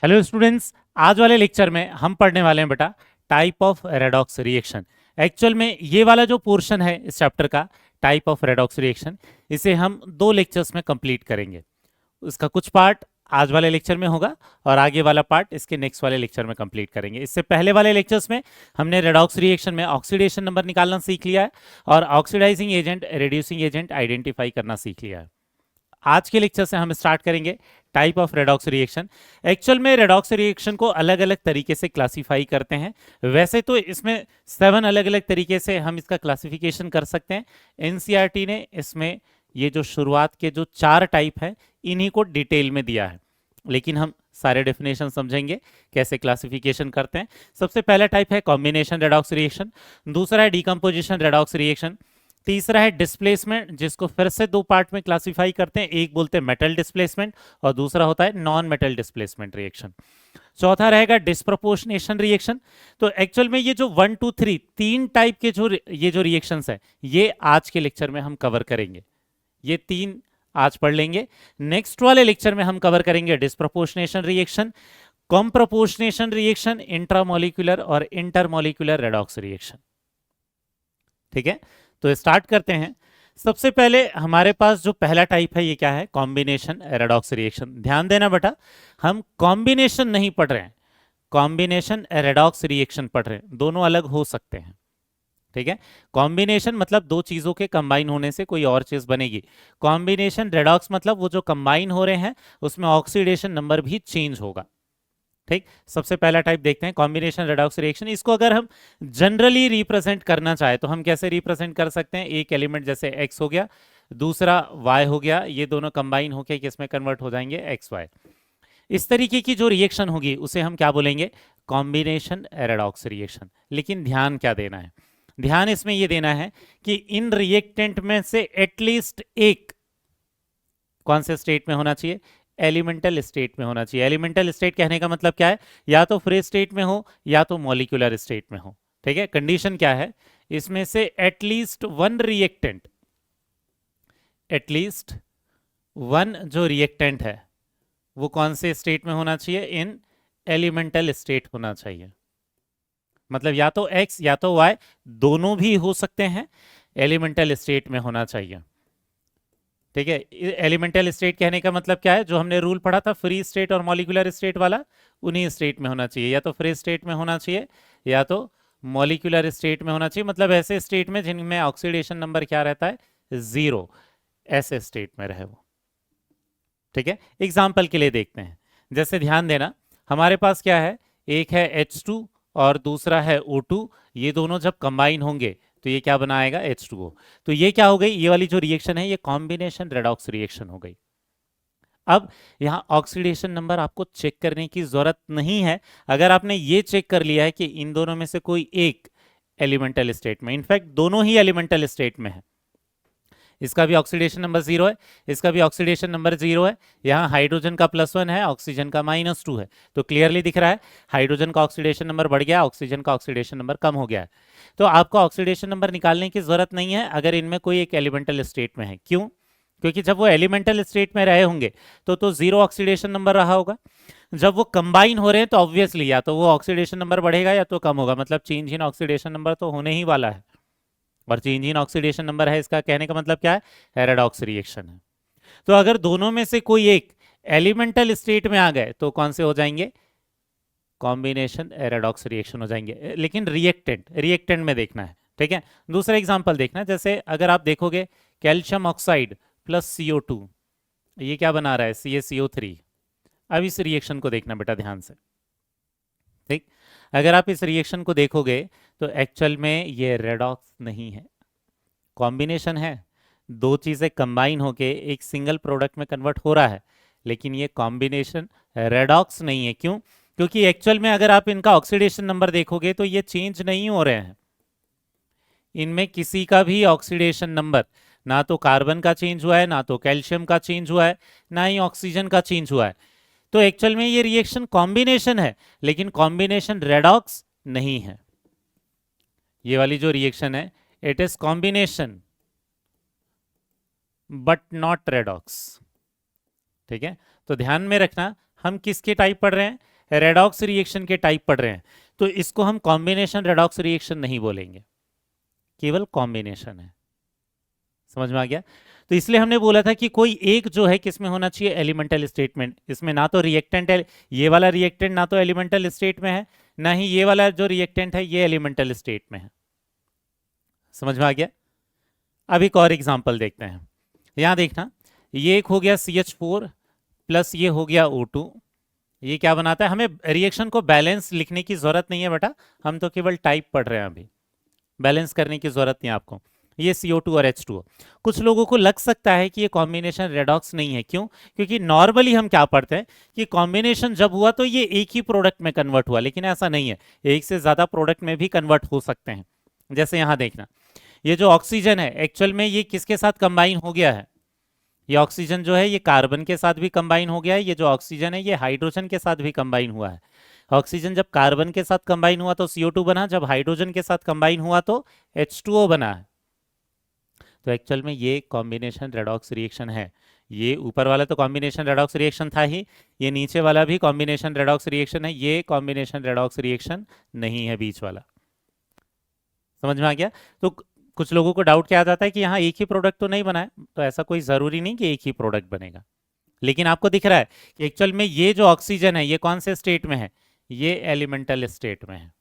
Hello students, आज वाले lecture में हम पढ़ने वाले हैं बेटा type of redox reaction. Actual में ये वाला जो पोर्शन है इस चैप्टर का टाइप ऑफ रेडॉक्स रिएक्शन, इसे हम 2 लेक्चर्स में कंप्लीट करेंगे। उसका कुछ पार्ट आज वाले लेक्चर में होगा और आगे वाला पार्ट इसके नेक्स्ट वाले लेक्चर में कंप्लीट करेंगे। इससे पहले वाले लेक्चर्स में हमने रेडॉक्स रिएक्शन में ऑक्सीडेशन नंबर निकालना सीख लिया है और oxidising agent, reducing agent identify करना सीख लिया है। आज के लेक्चर से हम स्टार्ट करेंगे type of redox reaction. Actual में रेडॉक्स रिएक्शन को अलग अलग तरीके से क्लासिफाई करते हैं। वैसे तो इसमें 7 अलग अलग तरीके से हम इसका क्लासिफिकेशन कर सकते हैं। एनसीईआरटी ने इसमें ये जो शुरुआत के जो 4 टाइप है इन्हीं को डिटेल में दिया है, लेकिन हम सारे डेफिनेशन समझेंगे कैसे क्लासिफिकेशन करते हैं। सबसे पहला टाइप है कॉम्बिनेशन रेडॉक्स रिएक्शन, दूसरा है डिकम्पोजिशन रेडॉक्स रिएक्शन, तीसरा है डिस्प्लेसमेंट, जिसको फिर से 2 पार्ट में क्लासिफाई करते हैं। एक बोलते हैं मेटल डिस्प्लेसमेंट और दूसरा होता है नॉन मेटल डिस्प्लेसमेंट रिएक्शन। चौथा रहेगा डिस्प्रपोर्शनेशन रिएक्शन। तो एक्चुअल में ये जो 1 2 3 3 टाइप के जो रिएक्शंस है ये आज के लेक्चर में हम कवर करेंगे। ये 3 आज पढ़ लेंगे। नेक्स्ट वाले लेक्चर में हम कवर करेंगे डिस्प्रपोर्शनेशन रिएक्शन, कॉम्प्रपोर्शनेशन रिएक्शन, इंट्रामोलिकुलर और इंटरमोलिकुलर रेडॉक्स रिएक्शन। ठीक है, तो स्टार्ट करते हैं। सबसे पहले हमारे पास जो पहला टाइप है ये क्या है? Combination redox reaction. ध्यान देना बेटा, हम कॉम्बिनेशन नहीं पढ़ रहे हैं, कॉम्बिनेशन रेडॉक्स रिएक्शन पढ़ रहे हैं। दोनों अलग हो सकते हैं। ठीक है, कॉम्बिनेशन मतलब 2 चीजों के कंबाइन होने से कोई और चीज बनेगी। कॉम्बिनेशन रेडॉक्स मतलब वो जो कंबाइन हो रहे हैं उसमें ऑक्सीडेशन नंबर भी चेंज होगा। ठीक, सबसे पहला टाइप देखते हैं कॉम्बिनेशन रेडॉक्स रिएक्शन। इसको अगर हम जनरली रिप्रेजेंट करना चाहे तो हम कैसे रिप्रेजेंट कर सकते हैं? एक एलिमेंट जैसे x हो गया, दूसरा y हो गया, ये दोनों कंबाइन होकर किसमें कन्वर्ट हो जाएंगे? X Y. इस तरीके की जो रिएक्शन होगी उसे हम क्या बोलेंगे? Combination redox reaction. लेकिन ध्यान क्या देना है? ध्यान इसमें यह देना है कि इन रिएक्टेंट में से एटलीस्ट एक कौन से स्टेट में होना चाहिए? एलिमेंटल स्टेट में होना चाहिए। एलिमेंटल स्टेट कहने का मतलब क्या है? या तो फ्री स्टेट में हो या तो मॉलिक्यूलर स्टेट में हो। ठीक है, कंडीशन क्या है? इसमें से एटलीस्ट वन जो रिएक्टेंट है वो कौन से स्टेट में होना चाहिए? इन एलिमेंटल स्टेट होना चाहिए। मतलब या तो x या तो y, दोनों भी हो सकते हैं, एलिमेंटल स्टेट में होना चाहिए। ठीक है, एलिमेंटल स्टेट कहने का मतलब क्या है? जो हमने रूल पढ़ा था फ्री स्टेट और मॉलिक्यूलर स्टेट वाला, उन्हीं स्टेट में होना चाहिए। या तो फ्री स्टेट में होना चाहिए या तो मॉलिक्यूलर स्टेट में होना चाहिए। मतलब ऐसे स्टेट में जिनमें ऑक्सीडेशन नंबर क्या रहता है? 0, ऐसे स्टेट में रहे वो। ठीक है, एग्जाम्पल के लिए देखते हैं। जैसे ध्यान देना, हमारे पास क्या है? एक है H2 और दूसरा है O2। ये दोनों जब कंबाइन होंगे तो ये क्या बनाएगा? H2O। तो ये क्या हो गई? ये वाली जो रिएक्शन है ये कॉम्बिनेशन रेडॉक्स रिएक्शन हो गई। अब यहां ऑक्सीडेशन नंबर आपको चेक करने की जरूरत नहीं है। अगर आपने ये चेक कर लिया है कि इन दोनों में से कोई एक एलिमेंटल स्टेट में, इनफैक्ट दोनों ही एलिमेंटल स्टेट में है, इसका भी ऑक्सीडेशन नंबर 0 है, इसका भी ऑक्सीडेशन नंबर 0 है, यहाँ हाइड्रोजन का +1 है, ऑक्सीजन का -2 है, तो क्लियरली दिख रहा है हाइड्रोजन का ऑक्सीडेशन नंबर बढ़ गया, ऑक्सीजन का ऑक्सीडेशन नंबर कम हो गया है। तो आपको ऑक्सीडेशन नंबर निकालने की जरूरत नहीं है अगर इनमें कोई एक एलिमेंटल स्टेट में है। क्यों? क्योंकि जब वो एलिमेंटल स्टेट में रहे होंगे तो 0 ऑक्सीडेशन नंबर रहा होगा। जब वो कंबाइन हो रहे हैं तो ऑब्वियसली या तो वो ऑक्सीडेशन नंबर बढ़ेगा या तो कम होगा। मतलब चेंज इन ऑक्सीडेशन नंबर तो होने ही वाला है, और चेंज इन ऑक्सीडेशन नंबर है, इसका कहने का मतलब क्या है? रेडॉक्स रिएक्शन है। तो अगर दोनों में से कोई एक एलिमेंटल स्टेट में आ गए तो कौन से हो जाएंगे? कॉम्बिनेशन रेडॉक्स रिएक्शन हो जाएंगे। लेकिन रिएक्टेंट में देखना है। ठीक है, दूसरा एग्जांपल देखना है। जैसे अगर आप देखोगे कैल्शियम ऑक्साइड प्लस CO2, ये क्या बना रहा है? CaCO3। अब इस रिएक्शन को देखना बेटा ध्यान से। ठीक, अगर आप इस रिएक्शन को देखोगे तो एक्चुअल में ये रेडॉक्स नहीं है, कॉम्बिनेशन है। 2 चीजें कंबाइन होके एक सिंगल प्रोडक्ट में कन्वर्ट हो रहा है, लेकिन ये कॉम्बिनेशन रेडॉक्स नहीं है। क्यों? क्योंकि एक्चुअल में अगर आप इनका ऑक्सीडेशन नंबर देखोगे तो ये चेंज नहीं हो रहे हैं। इनमें किसी का भी ऑक्सीडेशन नंबर, ना तो कार्बन का चेंज हुआ है, ना तो कैल्शियम का चेंज हुआ है, ना ही ऑक्सीजन का चेंज हुआ है। तो एक्चुअल में ये रिएक्शन कॉम्बिनेशन है, लेकिन कॉम्बिनेशन रेडॉक्स नहीं है। ये वाली जो रिएक्शन है it is combination but not redox. ठीक है, तो ध्यान में रखना हम किसके टाइप पढ़ रहे हैं? रेडॉक्स रिएक्शन के टाइप पढ़ रहे हैं। तो इसको हम कॉम्बिनेशन रेडॉक्स रिएक्शन नहीं बोलेंगे, केवल कॉम्बिनेशन है। समझ में आ गया? तो इसलिए हमने बोला था कि कोई एक जो है किसमें होना चाहिए? Elemental statement. इसमें ना तो रिएक्टेंट है, ये वाला रिएक्टेंट ना तो एलिमेंटल स्टेट में है, ना ही ये वाला जो रिएक्टेंट है ये एलिमेंटल स्टेट में है। समझ में आ गया? अब एक और एग्जांपल देखते हैं। यहां देखना, ये एक हो गया CH4 प्लस ये हो गया O2। ये क्या बनाता है? हमें रिएक्शन को बैलेंस लिखने की जरूरत नहीं है बेटा, हम तो केवल टाइप पढ़ रहे हैं, अभी बैलेंस करने की जरूरत नहीं आपको। ये CO2 और H2O। कुछ लोगों को लग सकता है कि ये कॉम्बिनेशन रेडॉक्स नहीं है। क्यों? क्योंकि नॉर्मली हम क्या पढ़ते हैं कि कॉम्बिनेशन जब हुआ तो ये एक ही प्रोडक्ट में कन्वर्ट हुआ, लेकिन ऐसा नहीं है, एक से ज्यादा प्रोडक्ट में भी कन्वर्ट हो सकते हैं। जैसे यहां देखना, ये जो ऑक्सीजन है एक्चुअल में ये किसके साथ कंबाइन हो गया है? ये ऑक्सीजन जो है ये कार्बन के साथ भी कंबाइन हो गया है, ये जो ऑक्सीजन है ये हाइड्रोजन के साथ भी कंबाइन हुआ है। ऑक्सीजन जब कार्बन के साथ कंबाइन हुआ तो CO2 बना, जब हाइड्रोजन के साथ कंबाइन हुआ तो H2O बना है। तो एक्चुअल में ये कॉम्बिनेशन रेडॉक्स रिएक्शन है। ये ऊपर वाला तो कॉम्बिनेशन रेडॉक्स रिएक्शन था ही, ये नीचे वाला भी कॉम्बिनेशन रेडॉक्स रिएक्शन है, ये कॉम्बिनेशन रेडॉक्स रिएक्शन नहीं है बीच वाला। समझ में आ गया? तो कुछ लोगों को डाउट क्या आ जाता है कि यहाँ एक ही प्रोडक्ट तो नहीं बना है, तो ऐसा कोई जरूरी नहीं कि एक ही प्रोडक्ट बनेगा। लेकिन आपको दिख रहा है कि एक्चुअल में ये जो ऑक्सीजन है ये कौन से स्टेट में है? ये एलिमेंटल स्टेट में है।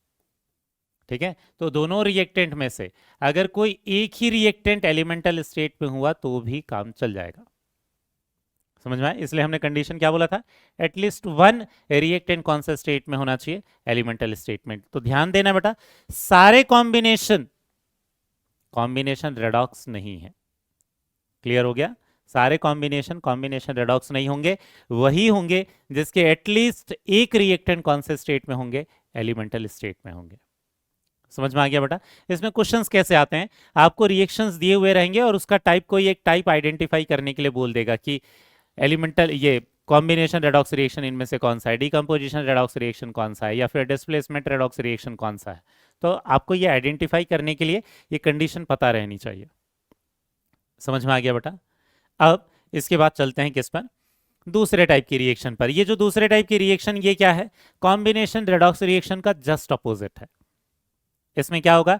ठीक है, तो दोनों रिएक्टेंट में से अगर कोई एक ही रिएक्टेंट एलिमेंटल स्टेट में हुआ तो भी काम चल जाएगा। समझ में आया? इसलिए हमने कंडीशन क्या बोला था? एटलीस्ट वन रिएक्टेंट कौन सा स्टेट में होना चाहिए? Elemental statement. तो ध्यान देना बेटा, सारे कॉम्बिनेशन रेडॉक्स नहीं है। क्लियर हो गया? सारे कॉम्बिनेशन रेडॉक्स नहीं होंगे, वही होंगे जिसके एटलीस्ट एक रिएक्टेंट कौन से स्टेट में होंगे? एलिमेंटल स्टेट में होंगे। समझ में आ गया बेटा? इसमें क्वेश्चंस कैसे आते हैं? आपको रिएक्शंस दिए हुए रहेंगे और उसका टाइप, कोई एक टाइप आइडेंटिफाई करने के लिए बोल देगा कि एलिमेंटल, ये कॉम्बिनेशन रेडॉक्स रिएक्शन इनमें से कौन सा है, डीकंपोजिशन रेडॉक्स रिएक्शन कौन सा है, या फिर डिस्प्लेसमेंट रेडॉक्स रिएक्शन कौन सा है। तो आपको ये आइडेंटिफाई करने के लिए ये कंडीशन पता रहनी चाहिए। समझ में आ गया बेटा? अब इसके बाद चलते हैं किस पर? दूसरे टाइप की रिएक्शन पर। ये जो दूसरे टाइप की रिएक्शन, ये क्या है? कॉम्बिनेशन रेडॉक्स रिएक्शन का जस्ट अपोजिट है। इसमें क्या होगा?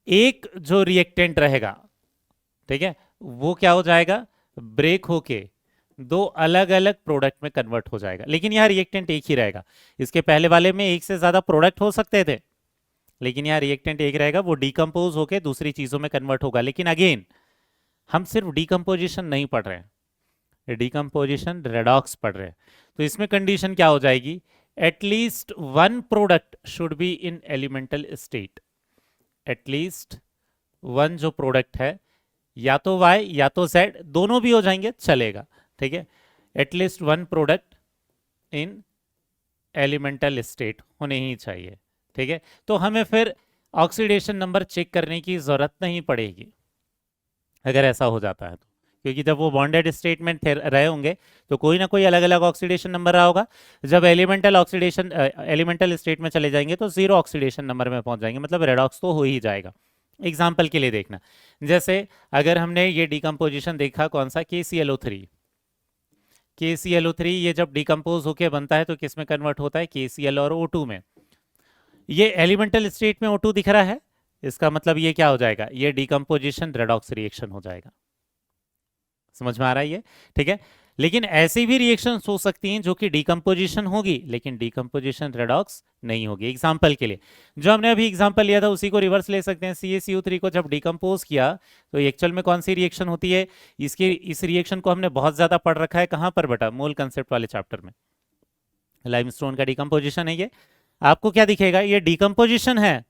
एक जो रिएक्टेंट रहेगा, ठीक है, वो क्या हो जाएगा? ब्रेक होके दो अलग अलग प्रोडक्ट में कन्वर्ट हो जाएगा, लेकिन यह रिएक्टेंट एक ही रहेगा। इसके पहले वाले में एक से ज्यादा प्रोडक्ट हो सकते थे, लेकिन यहाँ रिएक्टेंट एक रहेगा, वो डीकंपोज होके दूसरी चीजों में कन्वर्ट होगा। लेकिन अगेन हम सिर्फ डीकंपोजिशन नहीं पढ़ रहे हैं, डीकंपोजिशन रेडॉक्स पढ़ रहे हैं। तो इसमें कंडीशन क्या हो जाएगी? At least one product should be in elemental state. At least one जो प्रोडक्ट है, या तो Y या तो Z, दोनों भी हो जाएंगे चलेगा। ठीक है, at least one product in elemental state होने ही चाहिए। ठीक है, तो हमें फिर ऑक्सीडेशन नंबर चेक करने की जरूरत नहीं पड़ेगी अगर ऐसा हो जाता है तो, क्योंकि जब वो बॉन्डेड स्टेट में रहे होंगे तो कोई ना कोई अलग अलग ऑक्सीडेशन नंबर रहा होगा। जब एलिमेंटल स्टेट में चले जाएंगे तो जीरो ऑक्सीडेशन नंबर में पहुंच जाएंगे, मतलब रेडॉक्स तो हो ही जाएगा। एग्जाम्पल के लिए देखना, जैसे अगर हमने ये डिकम्पोजिशन देखा कौन सा? KClO3। KClO3 ये जब डिकम्पोज होके बनता है तो किस में कन्वर्ट होता है? KCl और O2 में। ये एलिमेंटल स्टेट में O2 दिख रहा है, इसका मतलब ये क्या हो जाएगा? ये डिकम्पोजिशन रेडॉक्स रिएक्शन हो जाएगा। समझ में आ रहा है ये? ठीक है, लेकिन ऐसी भी रिएक्शंस हो सकती हैं जो कि डिकम्पोजिशन होगी लेकिन डिकम्पोजिशन रेडॉक्स नहीं होगी। एग्जांपल के लिए जो हमने अभी एग्जांपल लिया था उसी को रिवर्स ले सकते हैं। CaCO3 को जब डिकम्पोज किया तो एक्चुअल में कौन सी रिएक्शन होती है? इस रिएक्शन को हमने बहुत ज्यादा पढ़ रखा है। कहां पर बेटा? मोल कंसेप्ट वाले चैप्टर में। लाइमस्टोन का डिकम्पोजिशन है ये। आपको क्या दिखेगा? ये डिकम्पोजिशन है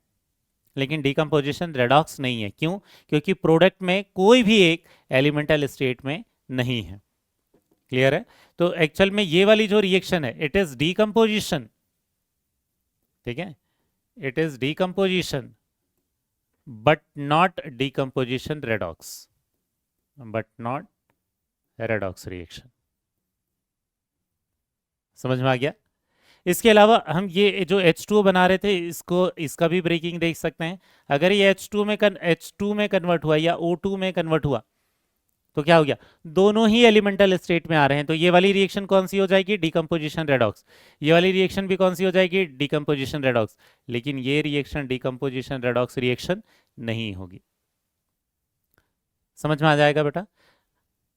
लेकिन डिकम्पोजिशन रेडॉक्स नहीं है। क्यों? क्योंकि प्रोडक्ट में कोई भी एक एलिमेंटल स्टेट में नहीं है। क्लियर है? तो एक्चुअल में ये वाली जो रिएक्शन है इट इज डिकम्पोजिशन। ठीक है, it is decomposition but not decomposition redox, but not redox reaction. समझ में आ गया? इसके अलावा हम ये जो H2O बना रहे थे इसका भी ब्रेकिंग देख सकते हैं। अगर ये H2 में कन्वर्ट हुआ या O2 में कन्वर्ट हुआ तो क्या हो गया, दोनों ही एलिमेंटल स्टेट में आ रहे हैं, तो ये वाली रिएक्शन कौन सी हो जाएगी, डिकम्पोजिशन रेडॉक्स। ये वाली रिएक्शन भी कौन सी हो जाएगी, डिकम्पोजिशन रेडॉक्स। लेकिन ये रिएक्शन डिकम्पोजिशन रेडॉक्स रिएक्शन नहीं होगी। समझ में आ जाएगा बेटा,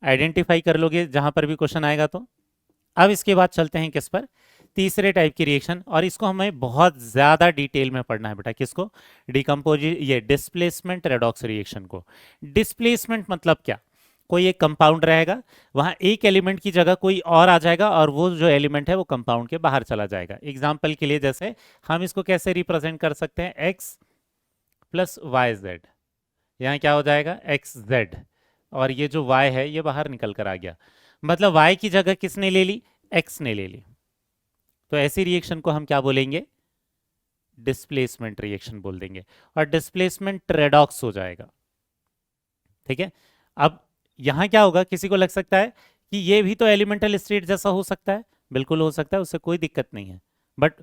आइडेंटिफाई कर लोगे जहां पर भी क्वेश्चन आएगा तो। अब इसके बाद चलते हैं किस पर, तीसरे टाइप की रिएक्शन, और इसको हमें बहुत ज्यादा डिटेल में पढ़ना है बेटा। किसको, ये डिस्प्लेसमेंट रेडॉक्स रिएक्शन को। डिस्प्लेसमेंट मतलब क्या, कोई एक कंपाउंड रहेगा, वहां एक एलिमेंट की जगह कोई और आ जाएगा, और वो जो एलिमेंट है वो कंपाउंड के बाहर चला जाएगा। एग्जाम्पल के लिए जैसे हम इसको कैसे रिप्रेजेंट कर सकते हैं, एक्स प्लस वाई जेड, यहाँ क्या हो जाएगा, एक्स जेड, और ये जो y है ये बाहर निकल कर आ गया, मतलब y की जगह किसने ले ली, x ने ले ली। तो ऐसी रिएक्शन को हम क्या बोलेंगे, डिस्प्लेसमेंट रिएक्शन बोल देंगे, और डिस्प्लेसमेंट रेडॉक्स हो जाएगा। ठीक है, अब यहां क्या होगा, किसी को लग सकता है कि ये भी तो एलिमेंटल स्टेट जैसा हो सकता है, बिल्कुल हो सकता है, उससे कोई दिक्कत नहीं है। बट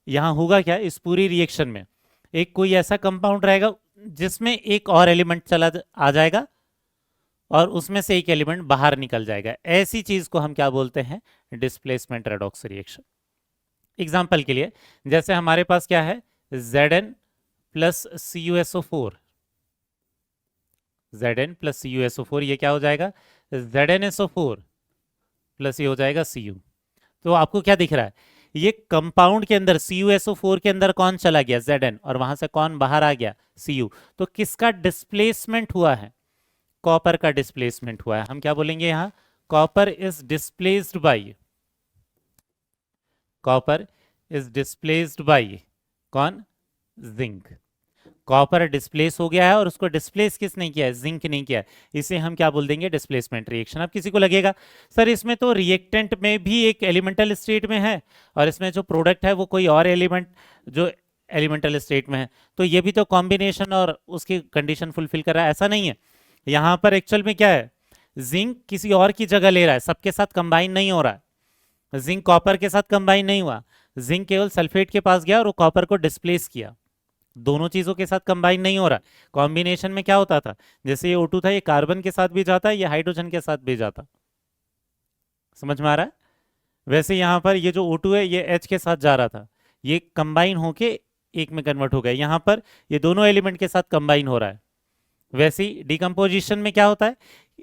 यहां होगा क्या, इस पूरी रिएक्शन में एक कोई ऐसा कंपाउंड रहेगा जिसमें एक और एलिमेंट आ जाएगा, और उसमें से एक एलिमेंट बाहर निकल जाएगा। ऐसी चीज को हम क्या बोलते हैं, डिस्प्लेसमेंट रेडॉक्स रिएक्शन। एग्जाम्पल के लिए जैसे हमारे पास क्या है, Zn plus CuSO4, Zn plus CuSO4, ये क्या हो जाएगा, ZnSO4 प्लस ये हो जाएगा Cu। तो आपको क्या दिख रहा है, ये कंपाउंड के अंदर CuSO4 के अंदर कौन चला गया, Zn, और वहां से कौन बाहर आ गया, Cu। तो किसका डिस्प्लेसमेंट हुआ है, कॉपर का डिस्प्लेसमेंट हुआ है। हम क्या बोलेंगे यहां, copper is displaced by, copper is displaced by कौन, जिंक। कॉपर डिस्प्लेस हो गया है, और उसको डिस्प्लेस किसने किया है, जिंक नहीं किया है, इसे हम क्या बोल देंगे, डिस्प्लेसमेंट रिएक्शन। अब किसी को लगेगा सर इसमें तो रिएक्टेंट में भी एक एलिमेंटल स्टेट में है, और इसमें जो प्रोडक्ट है वो कोई और एलिमेंट जो एलिमेंटल स्टेट में है, तो ये भी तो कॉम्बिनेशन और उसकी कंडीशन फुलफिल कर रहा है। ऐसा नहीं है, यहां पर एक्चुअल में क्या है, जिंक किसी और की जगह ले रहा है, सबके साथ कंबाइन नहीं हो रहा है। जिंक कॉपर के साथ कंबाइन नहीं हुआ, जिंक केवल सल्फेट के पास गया और वो कॉपर को डिस्प्लेस किया, दोनों चीजों के साथ कंबाइन नहीं हो रहा। कॉम्बिनेशन में क्या होता था, जैसे ये O2 था, ये कार्बन के साथ भी जाता है, ये हाइड्रोजन के साथ भी जाता। समझ में आ रहा है, वैसे यहां पर ये जो O2 है ये H के साथ जा रहा था, ये कंबाइन होके एक में कन्वर्ट हो गया, यहां पर ये दोनों एलिमेंट के साथ कंबाइन हो रहा है। वैसे ही डिकम्पोजिशन में क्या होता है,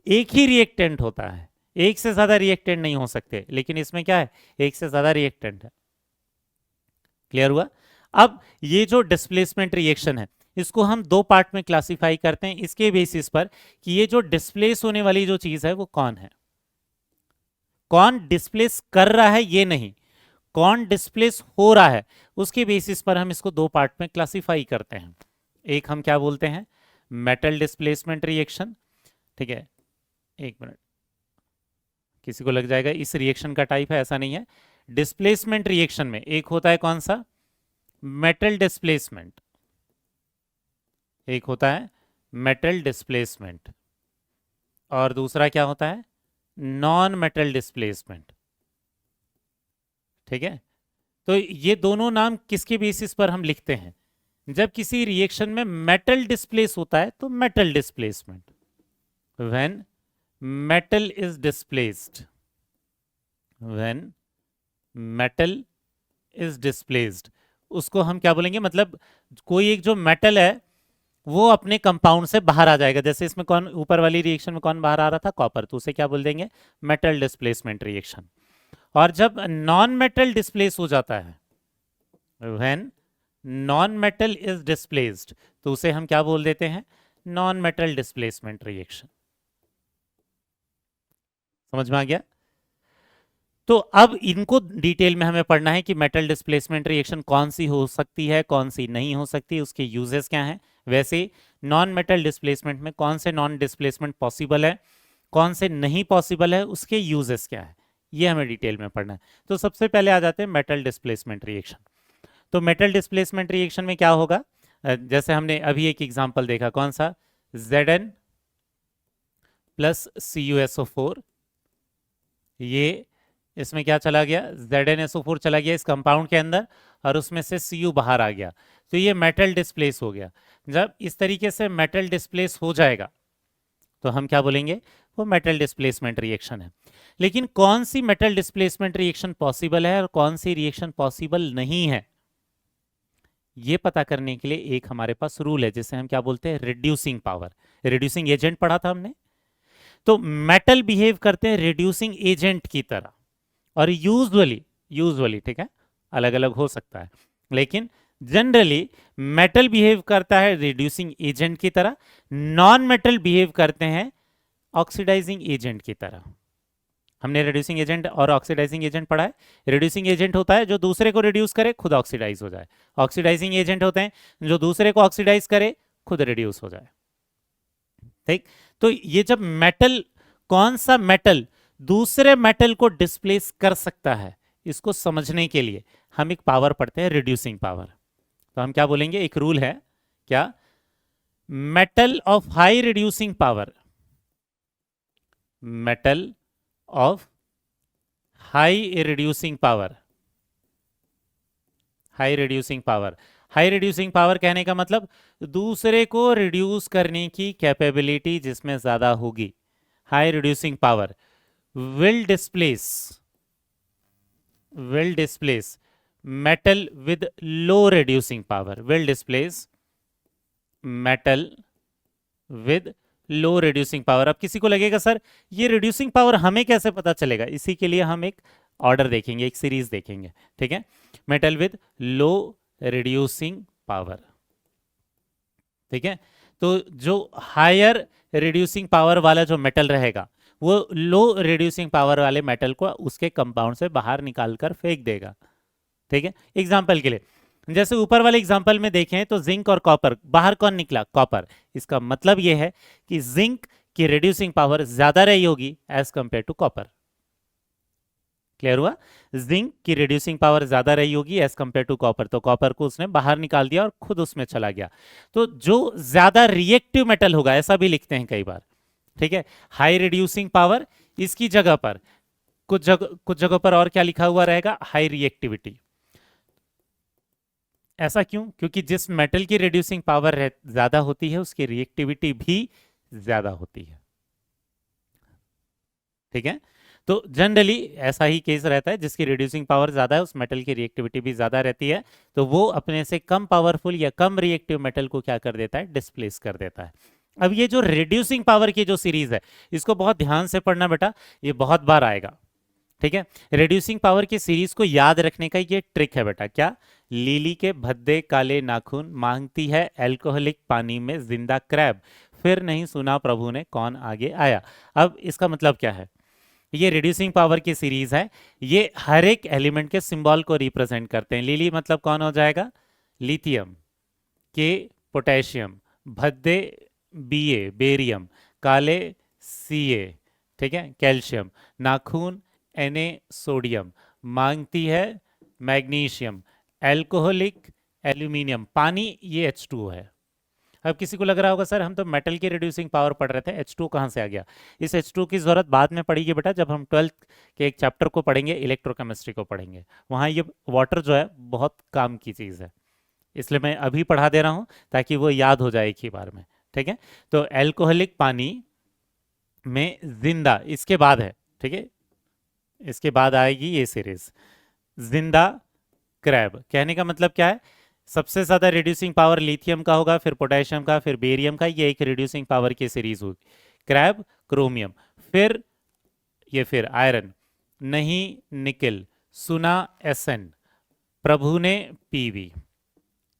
एक ही रिएक्टेंट होता है, एक से ज्यादा रिएक्टेंट नहीं हो सकते, लेकिन इसमें क्या है, एक से ज्यादा रिएक्टेंट है। क्लियर हुआ। अब ये जो डिस्प्लेसमेंट रिएक्शन है इसको हम दो पार्ट में क्लासिफाई करते हैं, इसके बेसिस पर कि ये जो डिस्प्लेस होने वाली जो चीज है वो कौन है, कौन डिस्प्लेस कर रहा है ये नहीं, कौन डिस्प्लेस हो रहा है, उसके बेसिस पर हम इसको दो पार्ट में क्लासिफाई करते हैं। एक हम क्या बोलते हैं, मेटल डिस्प्लेसमेंट रिएक्शन। ठीक है, एक मिनट, किसी को लग जाएगा इस रिएक्शन का टाइप है, ऐसा नहीं है। डिस्प्लेसमेंट रिएक्शन में एक होता है कौन सा, मेटल डिस्प्लेसमेंट, एक होता है मेटल डिस्प्लेसमेंट, और दूसरा क्या होता है, नॉन मेटल डिस्प्लेसमेंट। ठीक है, तो ये दोनों नाम किसके बेसिस पर हम लिखते हैं, जब किसी रिएक्शन में मेटल डिस्प्लेस होता है तो metal displacement, when metal is displaced, when metal is displaced, उसको हम क्या बोलेंगे, मतलब कोई एक जो मेटल है वो अपने कंपाउंड से बाहर आ जाएगा। जैसे इसमें कौन, ऊपर वाली रिएक्शन में कौन बाहर आ रहा था, कॉपर, तो उसे क्या बोल देंगे, मेटल डिस्प्लेसमेंट रिएक्शन। और जब नॉन मेटल डिस्प्लेस हो जाता है, when non metal is displaced, तो उसे हम क्या बोल देते हैं, नॉन मेटल डिस्प्लेसमेंट रिएक्शन। समझ में आ गया। तो अब इनको डिटेल में हमें पढ़ना है कि मेटल डिस्प्लेसमेंट रिएक्शन कौन सी हो सकती है, कौन सी नहीं हो सकती, उसके यूजेस क्या हैं। वैसे नॉन मेटल डिस्प्लेसमेंट में कौन से नॉन डिस्प्लेसमेंट पॉसिबल है, कौन से नहीं पॉसिबल है, उसके यूजेस क्या है, ये हमें डिटेल में पढ़ना है। तो सबसे पहले आ जाते हैं मेटल डिस्प्लेसमेंट रिएक्शन। तो मेटल डिस्प्लेसमेंट रिएक्शन में क्या होगा, जैसे हमने अभी एक एग्जाम्पल देखा, कौन सा, Zn प्लस CuSO4, ये इसमें क्या चला गया, ZnSO4 चला गया इस कंपाउंड के अंदर, और उसमें से Cu बाहर आ गया, तो ये मेटल डिस्प्लेस हो गया। जब इस तरीके से मेटल डिस्प्लेस हो जाएगा तो हम क्या बोलेंगे, वो मेटल डिस्प्लेसमेंट रिएक्शन है। लेकिन कौन सी मेटल डिस्प्लेसमेंट रिएक्शन पॉसिबल है और कौन सी रिएक्शन पॉसिबल नहीं है, ये पता करने के लिए एक हमारे पास रूल है जिसे हम क्या बोलते हैं, रिड्यूसिंग पावर। रिड्यूसिंग एजेंट पढ़ा था हमने। तो मेटल बिहेव करते हैं रिड्यूसिंग एजेंट की तरह, और यूजुअली ठीक है, अलग अलग हो सकता है, लेकिन जनरली मेटल बिहेव करता है रिड्यूसिंग एजेंट की तरह, नॉन मेटल बिहेव करते हैं ऑक्सीडाइजिंग एजेंट की तरह। हमने रिड्यूसिंग एजेंट और ऑक्सीडाइजिंग एजेंट पढ़ा है। रिड्यूसिंग एजेंट होता है जो दूसरे को रिड्यूस करे खुद ऑक्सीडाइज हो जाए। ऑक्सीडाइजिंग एजेंट होते हैं जो दूसरे को ऑक्सीडाइज करे खुद रिड्यूस हो जाए। ठीक, तो ये जब मेटल, कौन सा मेटल दूसरे मेटल को डिस्प्लेस कर सकता है, इसको समझने के लिए हम एक पावर पढ़ते हैं, रिड्यूसिंग पावर। तो हम क्या बोलेंगे, एक रूल है क्या, metal of high reducing power, metal of high reducing power, high reducing power. High reducing power कहने का मतलब दूसरे को रिड्यूस करने की कैपेबिलिटी जिसमें ज्यादा होगी। High reducing power will displace metal with low reducing power, will displace metal with low reducing power। अब किसी को लगेगा सर ये reducing power हमें कैसे पता चलेगा, इसी के लिए हम एक ऑर्डर देखेंगे, एक सीरीज देखेंगे। ठीक है, metal with low reducing power. ठीक है, तो जो हायर रिड्यूसिंग पावर वाला जो मेटल रहेगा वो लो रिड्यूसिंग पावर वाले मेटल को उसके कंपाउंड से बाहर निकालकर फेंक देगा। ठीक है, एग्जांपल के लिए जैसे ऊपर वाले एग्जांपल में देखें तो जिंक और कॉपर, बाहर कौन निकला, कॉपर। इसका मतलब यह है कि जिंक की रिड्यूसिंग पावर ज्यादा रही होगी as compare to copper. Clear हुआ, जिंक की रिड्यूसिंग पावर ज्यादा रही होगी एज कंपेयर टू कॉपर, तो कॉपर को उसने बाहर निकाल दिया और खुद उसमें चला गया। तो जो ज्यादा रिएक्टिव मेटल होगा, ऐसा भी लिखते हैं कई बार, ठीक है, हाई रिड्यूसिंग पावर, इसकी जगह पर कुछ जगह पर और क्या लिखा हुआ रहेगा, हाई रिएक्टिविटी। ऐसा क्यों, क्योंकि जिस मेटल की रिड्यूसिंग पावर ज्यादा होती है उसकी रिएक्टिविटी भी ज्यादा होती है। ठीक है, तो जनरली ऐसा ही केस रहता है, जिसकी रिड्यूसिंग पावर ज्यादा है उस मेटल की रिएक्टिविटी भी ज्यादा रहती है, तो वो अपने से कम पावरफुल या कम रिएक्टिव मेटल को क्या कर देता है, डिस्प्लेस कर देता है। अब ये जो रिड्यूसिंग पावर की जो सीरीज है इसको बहुत ध्यान से पढ़ना बेटा, ये बहुत बार आएगा। ठीक है, रिड्यूसिंग पावर की सीरीज को याद रखने का ये ट्रिक है बेटा, क्या, लीली के भद्दे काले नाखून, मांगती है एल्कोहलिक पानी में जिंदा क्रैब, फिर नहीं सुना प्रभु ने कौन आगे आया। अब इसका मतलब क्या है, ये रिड्यूसिंग पावर की सीरीज है, ये हर एक एलिमेंट के सिंबल को रिप्रेजेंट करते हैं। लीली मतलब कौन हो जाएगा, लिथियम, के पोटेशियम, भद्दे बीए बेरियम, काले सीए, ठीक है कैल्शियम, नाखून Na सोडियम, मांगती है मैग्नीशियम, एल्कोहलिक एल्यूमिनियम, पानी ये H2 है। अब किसी को लग रहा होगा सर हम तो मेटल की रिड्यूसिंग पावर पढ़ रहे थे, H2 कहाँ से आ गया। इस H2 की जरूरत बाद में पड़ेगी बेटा, जब हम 12th के एक चैप्टर को पढ़ेंगे, इलेक्ट्रोकेमिस्ट्री को पढ़ेंगे, वहाँ ये वाटर जो है बहुत काम की चीज़ है, इसलिए मैं अभी पढ़ा दे रहा हूँ ताकि वो याद हो जाए एक ही बार में। ठीक है, तो एल्कोहलिक पानी में जिंदा इसके बाद है, ठीक है, इसके बाद आएगी ये सीरीज जिंदा क्रैब। कहने का मतलब क्या है, सबसे ज्यादा रिड्यूसिंग पावर लिथियम का होगा, फिर पोटेशियम का, फिर बेरियम का, ये एक रिड्यूसिंग पावर की सीरीज होगी। क्रैब क्रोमियम, फिर ये, फिर आयरन, नहीं निकल, सुना एसएन, प्रभु ने पीवी।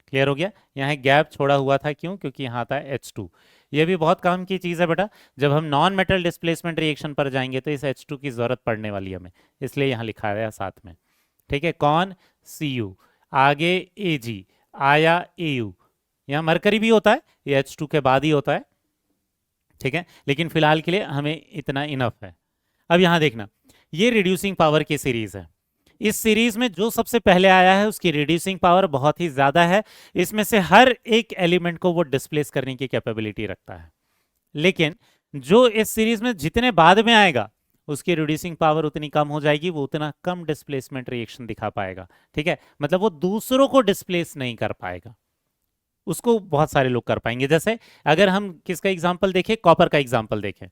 क्लियर हो गया, यहाँ गैप छोड़ा हुआ था क्यों, क्योंकि यहाँ था H2। ये भी बहुत काम की चीज़ है बेटा, जब हम नॉन मेटल डिस्प्लेसमेंट रिएक्शन पर जाएंगे तो इस H2 की जरूरत पड़ने वाली है हमें, इसलिए यहाँ लिखा है साथ में। ठीक है, कौन, Cu, आगे Ag, आया Au, यहाँ मरकरी भी होता है, ये H2 के बाद ही होता है। ठीक है, लेकिन फिलहाल के लिए हमें इतना इनफ है। अब यहाँ देखना, ये रिड्यूसिंग पावर की सीरीज है, इस सीरीज में जो सबसे पहले आया है उसकी रिड्यूसिंग पावर बहुत ही ज्यादा है, इसमें से हर एक एलिमेंट को वो डिस्प्लेस करने की कैपेबिलिटी रखता है। लेकिन जो इस सीरीज में जितने बाद में आएगा उसकी रिड्यूसिंग पावर उतनी कम हो जाएगी, वो उतना कम डिस्प्लेसमेंट रिएक्शन दिखा पाएगा। ठीक है, मतलब वो दूसरों को डिस्प्लेस नहीं कर पाएगा, उसको बहुत सारे लोग कर पाएंगे। जैसे अगर हम किसका एग्जाम्पल देखें, कॉपर का एग्जाम्पल देखें,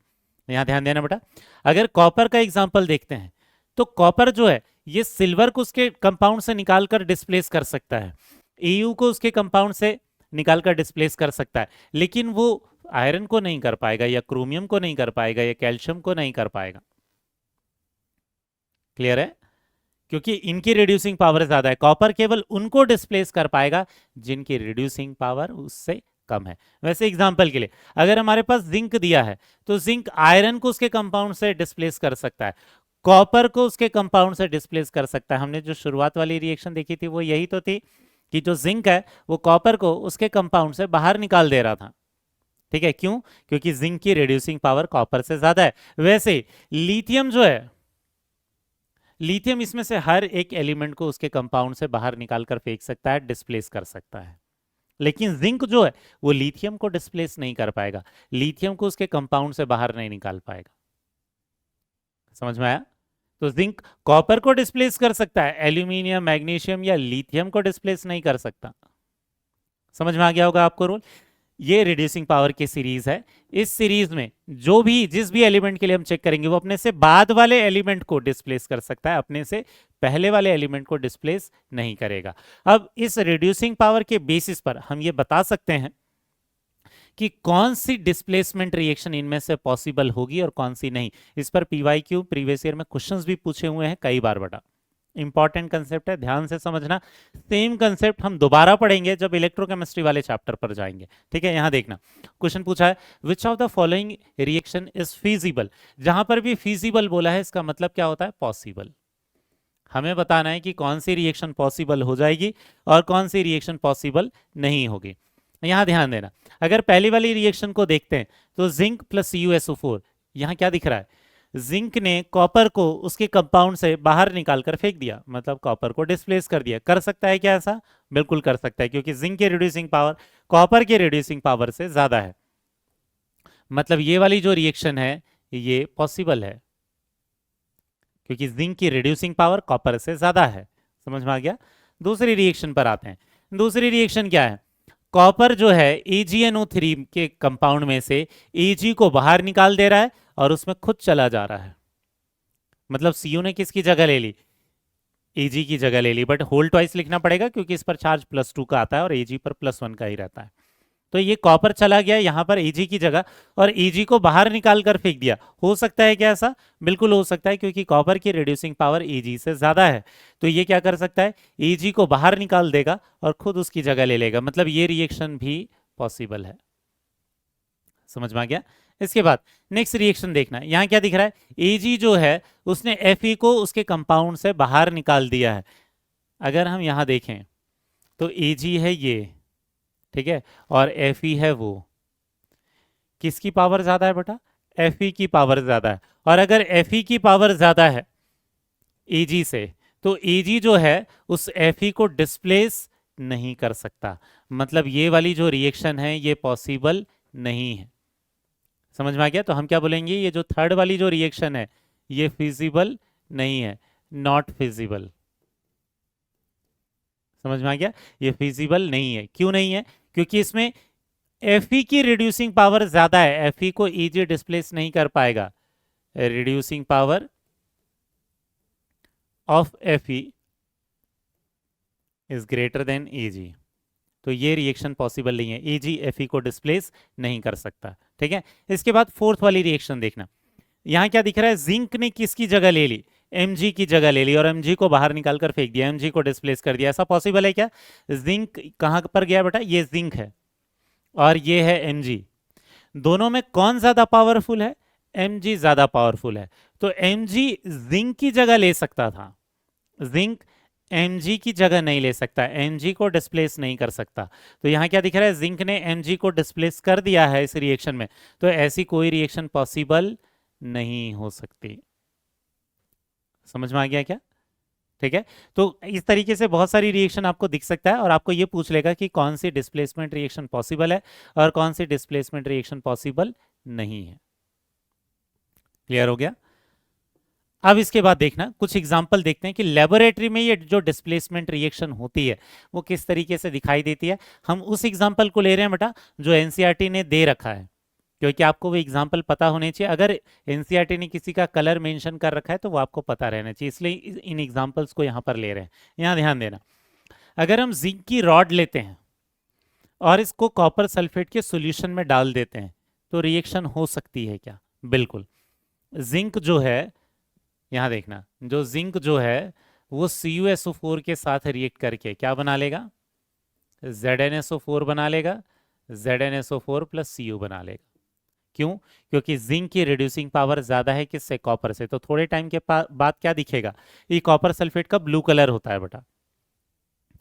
यहां ध्यान देना बेटा। अगर कॉपर का एग्जांपल देखते हैं तो कॉपर जो है ये सिल्वर को उसके कंपाउंड से निकालकर डिस्प्लेस कर सकता है, एयू को उसके कंपाउंड से निकालकर डिस्प्लेस कर सकता है, लेकिन वो आयरन को नहीं कर पाएगा, या क्रोमियम को नहीं कर पाएगा, या कैल्शियम को नहीं कर पाएगा। क्लियर है? क्योंकि इनकी रिड्यूसिंग पावर ज्यादा है। कॉपर केवल उनको डिस्प्लेस कर पाएगा जिनकी रिड्यूसिंग पावर उससे कम है। वैसे एग्जांपल के लिए अगर हमारे पास जिंक दिया है तो जिंक आयरन को उसके कंपाउंड से डिस्प्लेस कर सकता है, कॉपर को उसके कंपाउंड से डिस्प्लेस कर सकता है। हमने जो शुरुआत वाली रिएक्शन देखी थी वो यही तो थी कि जो जिंक है वो कॉपर को उसके कंपाउंड से बाहर निकाल दे रहा था। ठीक है, क्यों? क्योंकि जिंक की रिड्यूसिंग पावर कॉपर से ज्यादा है। वैसे लिथियम जो है, लिथियम इसमें से हर एक एलिमेंट को उसके कंपाउंड से बाहर निकालकर फेंक सकता है, डिस्प्लेस कर सकता है, लेकिन जिंक जो है वो लिथियम को डिस्प्लेस नहीं कर पाएगा, लिथियम को उसके कंपाउंड से बाहर नहीं निकाल पाएगा। समझ में आया? तो जिंक कॉपर को डिस्प्लेस कर सकता है, एल्यूमिनियम, मैग्नीशियम या लिथियम को डिस्प्लेस नहीं कर सकता। समझ में आ गया होगा आपको रूल। ये रिड्यूसिंग पावर की सीरीज है। इस सीरीज में जो भी जिस भी एलिमेंट के लिए हम चेक करेंगे वो अपने से बाद वाले एलिमेंट को डिस्प्लेस कर सकता है, अपने से पहले वाले एलिमेंट को डिस्प्लेस नहीं करेगा। अब इस रिड्यूसिंग पावर के बेसिस पर हम ये बता सकते हैं कि कौन सी डिस्प्लेसमेंट रिएक्शन इनमें से पॉसिबल होगी और कौन सी नहीं। इस पर पीवाईक्यू प्रीवियस ईयर में क्वेश्चंस भी पूछे हुए हैं कई बार बेटा। इंपॉर्टेंट कंसेप्ट है, ध्यान से समझना। सेम कंसेप्ट हम दोबारा पढ़ेंगे जब इलेक्ट्रोकेमिस्ट्री वाले चैप्टर पर जाएंगे। ठीक है, यहां देखना क्वेश्चन पूछा है which of the following reaction is feasible. जहां पर भी फीजिबल बोला है इसका मतलब क्या होता है? पॉसिबल। हमें बताना है कि कौन सी रिएक्शन पॉसिबल हो जाएगी और कौन सी रिएक्शन पॉसिबल नहीं होगी। यहां ध्यान देना, अगर पहली वाली रिएक्शन को देखते हैं तो जिंक प्लस CuSO4, यहां क्या दिख रहा है? जिंक ने कॉपर को उसके कंपाउंड से बाहर निकालकर फेंक दिया, मतलब कॉपर को डिस्प्लेस कर दिया। कर सकता है क्या ऐसा? बिल्कुल कर सकता है, क्योंकि जिंक की रिड्यूसिंग पावर कॉपर की रिड्यूसिंग पावर से ज्यादा है। मतलब ये वाली जो रिएक्शन है ये पॉसिबल है, क्योंकि जिंक की रिड्यूसिंग पावर कॉपर से ज्यादा है। समझ में आ गया? दूसरी रिएक्शन पर आते हैं। दूसरी रिएक्शन क्या है? कॉपर जो है AgNO3 के कंपाउंड में से Ag को बाहर निकाल दे रहा है और उसमें खुद चला जा रहा है। मतलब Cu ने किसकी जगह ले ली? Ag की जगह ले ली, बट होल ट्वाइस लिखना पड़ेगा क्योंकि इस पर चार्ज +2 का आता है और Ag पर +1 का ही रहता है। तो ये कॉपर चला गया यहां पर Ag की जगह और Ag को बाहर निकाल कर फेंक दिया। हो सकता है क्या ऐसा? बिल्कुल हो सकता है, क्योंकि कॉपर की रिड्यूसिंग पावर Ag से ज्यादा है। तो ये क्या कर सकता है? Ag को बाहर निकाल देगा और खुद उसकी जगह ले लेगा। मतलब ये रिएक्शन भी पॉसिबल है। समझ में आ गया? इसके बाद नेक्स्ट रिएक्शन देखना, यहां क्या दिख रहा है? Ag जो है उसने Fe को उसके कंपाउंड से बाहर निकाल दिया है। अगर हम यहां देखें तो Ag है ये, ठीक है, और Fe है वो। किसकी पावर ज्यादा है बेटा? Fe की पावर ज्यादा है। और अगर Fe की पावर ज्यादा है Ag से, तो Ag जो है उस Fe को डिस्प्लेस नहीं कर सकता। मतलब ये वाली जो रिएक्शन है ये पॉसिबल नहीं है। समझ में आ गया? तो हम क्या बोलेंगे? ये जो थर्ड वाली जो रिएक्शन है ये फिजिबल नहीं है, नॉट फिजिबल। समझ में आ गया? ये फिजिबल नहीं है। क्यों नहीं है? क्योंकि इसमें Fe की रिड्यूसिंग पावर ज्यादा है, Fe को Ag डिस्प्लेस नहीं कर पाएगा। Reducing power of Fe is greater than Ag। तो ये रिएक्शन पॉसिबल नहीं है, Ag Fe को डिस्प्लेस नहीं कर सकता। ठीक है, इसके बाद फोर्थ वाली रिएक्शन देखना, यहां क्या दिख रहा है? जिंक ने किसकी जगह ले ली? Mg की जगह ले ली और Mg को बाहर निकाल कर फेंक दिया, Mg को डिस्प्लेस कर दिया। ऐसा पॉसिबल है क्या? जिंक कहां पर गया बेटा? ये जिंक है और ये है Mg। दोनों में कौन ज्यादा पावरफुल है? Mg ज्यादा पावरफुल है। तो Mg जिंक की जगह ले सकता था, जिंक Mg की जगह नहीं ले सकता, Mg को डिस्प्लेस नहीं कर सकता। तो यहां क्या दिख रहा है? जिंक ने Mg को डिस्प्लेस कर दिया है इस रिएक्शन में। तो ऐसी कोई रिएक्शन पॉसिबल नहीं हो सकती। समझ में आ गया क्या? ठीक है, तो इस तरीके से बहुत सारी रिएक्शन आपको दिख सकता है और आपको ये पूछ लेगा कि कौन सी डिस्प्लेसमेंट रिएक्शन पॉसिबल है और कौन सी डिस्प्लेसमेंट रिएक्शन पॉसिबल नहीं है। क्लियर हो गया? अब इसके बाद देखना कुछ एग्जाम्पल देखते हैं कि लेबोरेटरी में ये जो डिस्प्लेसमेंट रिएक्शन होती है वो किस तरीके से दिखाई देती है। हम उस एग्जाम्पल को ले रहे हैं बेटा जो एनसीईआरटी ने दे रखा है। क्योंकि आपको वो एग्जाम्पल पता होने चाहिए। अगर एनसीईआरटी ने किसी का कलर मेंशन कर रखा है तो वो आपको पता रहना चाहिए, इसलिए इन एग्जाम्पल्स को यहाँ पर ले रहे हैं। यहाँ ध्यान देना, अगर हम जिंक की रॉड लेते हैं और इसको कॉपर सल्फेट के सॉल्यूशन में डाल देते हैं तो रिएक्शन हो सकती है क्या? बिल्कुल। जिंक जो है, यहाँ देखना, जो जिंक जो है वो CuSO4 के साथ रिएक्ट करके क्या बना लेगा? ZnSO4 बना लेगा, ZnSO4 प्लस Cu बना लेगा। क्यों? क्योंकि जिंक की रिड्यूसिंग पावर ज्यादा है किससे? कॉपर से। तो थोड़े टाइम के बाद क्या दिखेगा? ये कॉपर सल्फेट का ब्लू कलर होता है बेटा,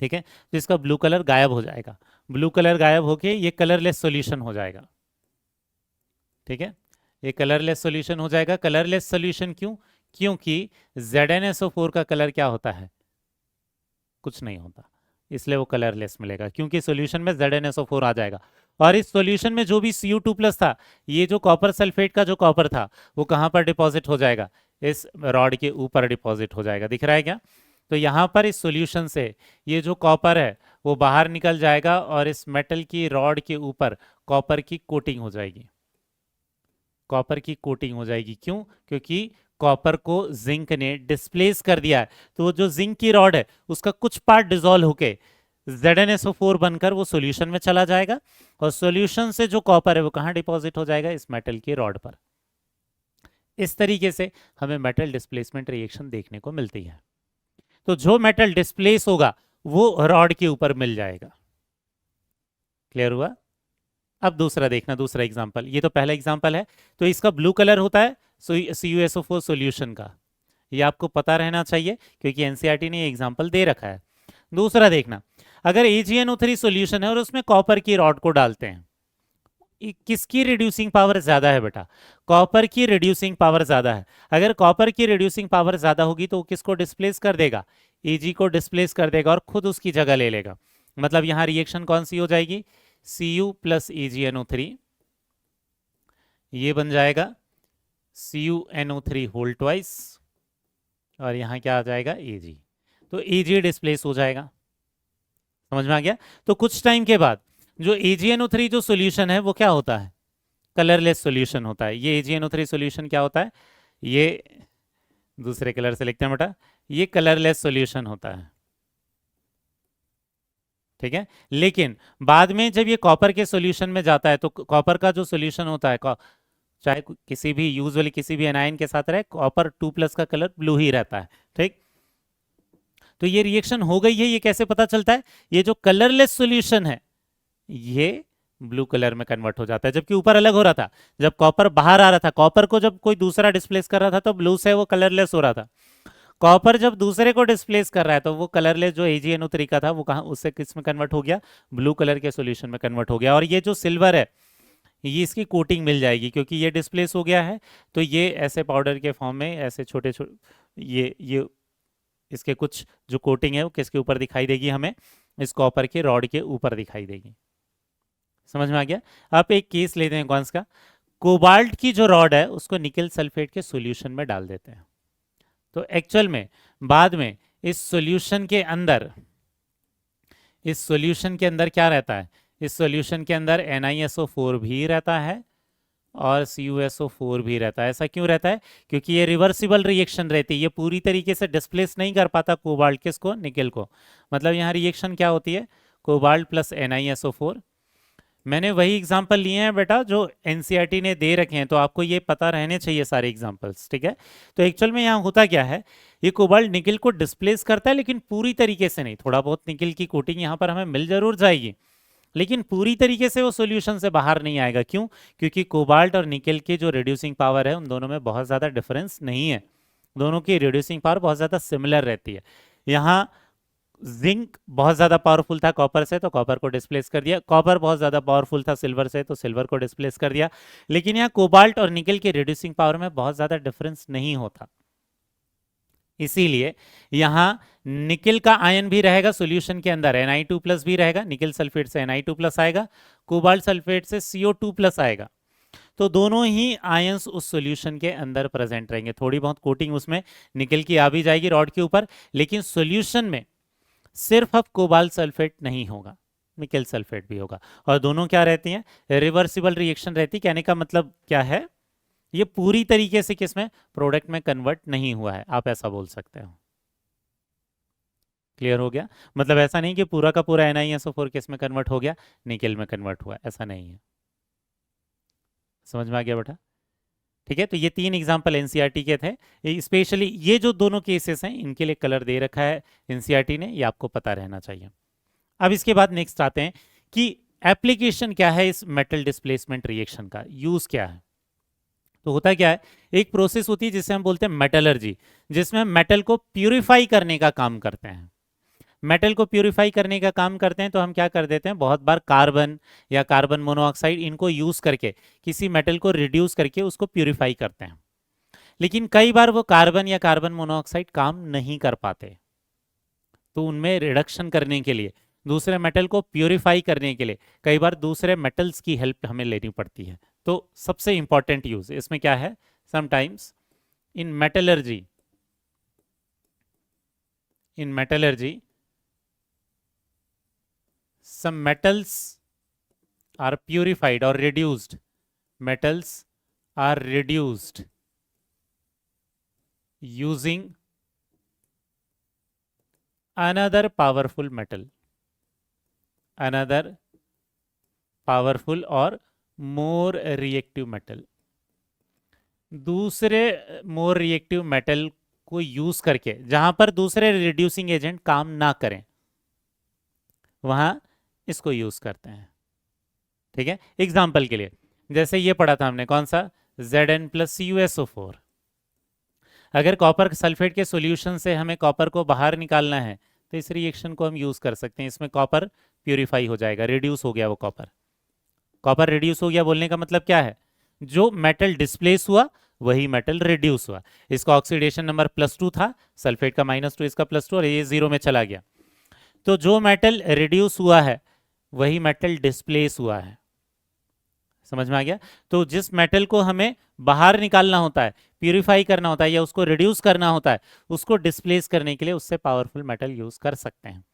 ठीक है, तो इसका ब्लू कलर गायब हो जाएगा। ब्लू कलर गायब होके ये कलरलेस सॉल्यूशन हो जाएगा, ठीक है, ये कलरलेस सॉल्यूशन हो जाएगा। कलरलेस सॉल्यूशन क्यों? क्योंकि ZnSO4 का कलर क्या होता है? कुछ नहीं होता, इसलिए वो कलरलेस मिलेगा, क्योंकि सॉल्यूशन में ZnSO4 आ जाएगा। और इस सॉल्यूशन में जो भी Cu2+ था, ये जो कॉपर सल्फेट का जो कॉपर था वो कहाँ पर डिपॉजिट हो जाएगा? इस रॉड के ऊपर डिपॉजिट हो जाएगा। दिख रहा है क्या? तो यहाँ पर इस सॉल्यूशन से ये जो कॉपर है वो बाहर निकल जाएगा और इस मेटल की रॉड के ऊपर कॉपर की कोटिंग हो जाएगी। कॉपर की कोटिंग हो जाएगी। क्यों? क्योंकि कॉपर को जिंक ने डिस्प्लेस कर दिया है। तो जो जिंक की रॉड है उसका कुछ पार्ट डिसॉल्व होके ZnSO4 बनकर वो सॉल्यूशन में चला जाएगा और सॉल्यूशन से जो कॉपर है वो कहाँ डिपॉजिट हो जाएगा? इस मेटल की रॉड पर। इस तरीके से हमें मेटल डिस्प्लेसमेंट रिएक्शन देखने को मिलती है। तो जो मेटल डिस्प्लेस होगा वो रॉड के ऊपर मिल जाएगा। क्लियर हुआ? अब दूसरा देखना, दूसरा एग्जांपल। ये तो पहला एग्जांपल है, तो इसका ब्लू कलर होता है CuSO4 सॉल्यूशन का। ये आपको पता रहना चाहिए क्योंकि एनसीईआरटी ने ये एग्जांपल दे रखा है। दूसरा देखना, अगर AgNO3 सॉल्यूशन है और उसमें कॉपर की रॉड को डालते हैं, किसकी रिड्यूसिंग पावर ज्यादा है बेटा? कॉपर की रिड्यूसिंग पावर ज्यादा है। अगर कॉपर की रिड्यूसिंग पावर ज्यादा होगी तो वो किसको डिस्प्लेस कर देगा? Ag को डिस्प्लेस कर देगा और खुद उसकी जगह ले लेगा। मतलब यहां रिएक्शन कौन सी हो जाएगी? Cu प्लस AgNO3, ये बन जाएगा CuNO3 होल ट्वाइस, और यहां क्या आ जाएगा? Ag। तो Ag डिस्प्लेस हो जाएगा। समझ में आ गया? तो कुछ टाइम के बाद जो AgNO3 जो सॉल्यूशन है वो क्या होता है? कलरलेस सॉल्यूशन होता है। ये AgNO3 सॉल्यूशन क्या होता है? ये दूसरे कलर से लिखते हैं बेटा, ये कलरलेस सॉल्यूशन होता है, ठीक है। लेकिन बाद में जब ये कॉपर के सॉल्यूशन में जाता है तो कॉपर का जो सॉल्यूशन होता है, चाहे किसी भी यूजुअली किसी भी एनायन के साथ रहे, कॉपर 2+ का कलर ब्लू ही रहता है, ठीक। तो ये रिएक्शन हो गई है। ये कैसे पता चलता है? ये जो कलरलेस सॉल्यूशन है ये ब्लू कलर में कन्वर्ट हो जाता है, जबकि ऊपर अलग हो रहा था। जब कॉपर बाहर आ रहा था, कॉपर को जब कोई दूसरा डिस्प्लेस कर रहा था तो ब्लू से वो कलरलेस हो रहा था। कॉपर जब दूसरे को डिस्प्लेस कर रहा है तो वो कलरलेस जो AgNO3 का था वो कहाँ, उससे किस में कन्वर्ट हो गया? ब्लू कलर के सॉल्यूशन में कन्वर्ट हो गया। और ये जो सिल्वर है ये इसकी कोटिंग मिल जाएगी, क्योंकि ये डिस्प्लेस हो गया है तो ये ऐसे पाउडर के फॉर्म में ऐसे छोटे छोटे ये इसके कुछ जो कोटिंग है वो किसके ऊपर दिखाई देगी? हमें इस कॉपर के रॉड के ऊपर दिखाई देगी। समझ में आ गया? आप एक केस लेते हैं, कौन सा? कोबाल्ट की जो रॉड है उसको निकल सल्फेट के सॉल्यूशन में डाल देते हैं। तो एक्चुअल में बाद में इस सॉल्यूशन के अंदर क्या रहता है? इस सॉल्यूशन के अंदर NiSO4 भी रहता है और CuSO4 भी रहता है। ऐसा क्यों रहता है? क्योंकि ये रिवर्सिबल रिएक्शन रहती है, ये पूरी तरीके से डिस्प्लेस नहीं कर पाता कोबाल्ट किसको? निकल को। मतलब यहाँ रिएक्शन क्या होती है? Cobalt plus NiSO4। मैंने वही एग्जाम्पल लिए हैं बेटा जो एनसीईआरटी ने दे रखे हैं, तो आपको ये पता रहने चाहिए सारे एग्जाम्पल्स, ठीक है। तो एक्चुअल में यहाँ होता क्या है, ये कोबाल्ट निकल को डिस्प्लेस करता है लेकिन पूरी तरीके से नहीं। थोड़ा बहुत निकल की कोटिंग यहाँ पर हमें मिल जरूर जाएगी, लेकिन पूरी तरीके से वो सॉल्यूशन से बाहर नहीं आएगा। क्यों? क्योंकि कोबाल्ट और निकल की जो रिड्यूसिंग पावर है उन दोनों में बहुत ज़्यादा डिफरेंस नहीं है, दोनों की रिड्यूसिंग पावर बहुत ज़्यादा सिमिलर रहती है। यहाँ जिंक बहुत ज़्यादा पावरफुल था कॉपर से तो कॉपर को डिस्प्लेस कर दिया, कॉपर बहुत ज़्यादा पावरफुल था सिल्वर से तो सिल्वर को डिस्प्लेस कर दिया। लेकिन यहाँ कोबाल्ट और निकल की रिड्यूसिंग पावर में बहुत ज़्यादा डिफरेंस नहीं होता, इसीलिए यहाँ निकल का आयन भी रहेगा सॉल्यूशन के अंदर, Na2+ भी रहेगा। निकल सल्फेट से Na2+ आएगा, कोबाल्ट सल्फेट से CO2+ आएगा। तो दोनों ही आयंस उस सॉल्यूशन के अंदर प्रेजेंट रहेंगे। थोड़ी बहुत कोटिंग उसमें निकल की आ भी जाएगी रॉड के ऊपर, लेकिन सॉल्यूशन में सिर्फ अब कोबाल्ट सल्फेट नहीं होगा, निकेल सल्फेट भी होगा। और दोनों क्या रहती हैं, रिवर्सिबल रिएक्शन रहती है। कहने का मतलब क्या है, ये पूरी तरीके से किसमें, प्रोडक्ट में कन्वर्ट नहीं हुआ है, आप ऐसा बोल सकते हो। क्लियर हो गया, मतलब ऐसा नहीं कि पूरा का पूरा NiSO4 किस में कन्वर्ट हो गया, निकेल में कन्वर्ट हुआ, ऐसा नहीं है। समझ में आ गया बेटा? ठीक है, तो ये 3 एग्जाम्पल एनसीईआरटी के थे। स्पेशली ये जो दोनों केसेस हैं इनके लिए कलर दे रखा है एनसीईआरटी ने, ये आपको पता रहना चाहिए। अब इसके बाद नेक्स्ट आते हैं कि एप्लीकेशन क्या है इस मेटल डिस्प्लेसमेंट रिएक्शन का, यूज क्या है। तो होता क्या है, एक प्रोसेस होती है जिसे हम बोलते हैं मेटलर्जी, जिसमें हम मेटल को प्यूरिफाई करने का काम करते हैं। मेटल को प्यूरिफाई करने का काम करते हैं तो हम क्या कर देते हैं, बहुत बार कार्बन या कार्बन मोनोऑक्साइड इनको यूज करके किसी मेटल को रिड्यूस करके उसको प्यूरिफाई करते हैं। लेकिन कई बार वो कार्बन या कार्बन मोनोऑक्साइड काम नहीं कर पाते, तो उनमें रिडक्शन करने के लिए, दूसरे मेटल को प्यूरिफाई करने के लिए कई बार दूसरे मेटल्स की हेल्प हमें लेनी पड़ती है। तो सबसे इंपॉर्टेंट यूज इसमें क्या है, sometimes in metallurgy, in metallurgy some metals are purified or reduced, metals are reduced using another powerful metal, another powerful or more reactive metal, दूसरे मोर रिएक्टिव मेटल को यूज करके, जहां पर दूसरे रिड्यूसिंग एजेंट काम ना करें वहां इसको यूज करते हैं। ठीक है, एग्जाम्पल के लिए जैसे ये पढ़ा था हमने, कौन सा, Zn+CuSO4। अगर कॉपर सल्फेट के सॉल्यूशन से हमें कॉपर को बाहर निकालना है तो इस रिएक्शन को हम यूज कर सकते हैं। इसमें कॉपर प्यूरिफाई हो जाएगा, रिड्यूस हो गया वो कॉपर। कॉपर रिड्यूस हो गया बोलने का मतलब क्या है, जो मेटल डिस्प्लेस हुआ वही मेटल रिड्यूस हुआ। इसका ऑक्सीडेशन नंबर +2 था, सल्फेट का -2, इसका +2, और ये 0 में चला गया। तो जो मेटल रिड्यूस हुआ है वही मेटल डिस्प्लेस हुआ है। समझ में आ गया? तो जिस मेटल को हमें बाहर निकालना होता है, प्यूरिफाई करना होता है या उसको रिड्यूस करना होता है, उसको डिस्प्लेस करने के लिए उससे पावरफुल मेटल यूज कर सकते हैं।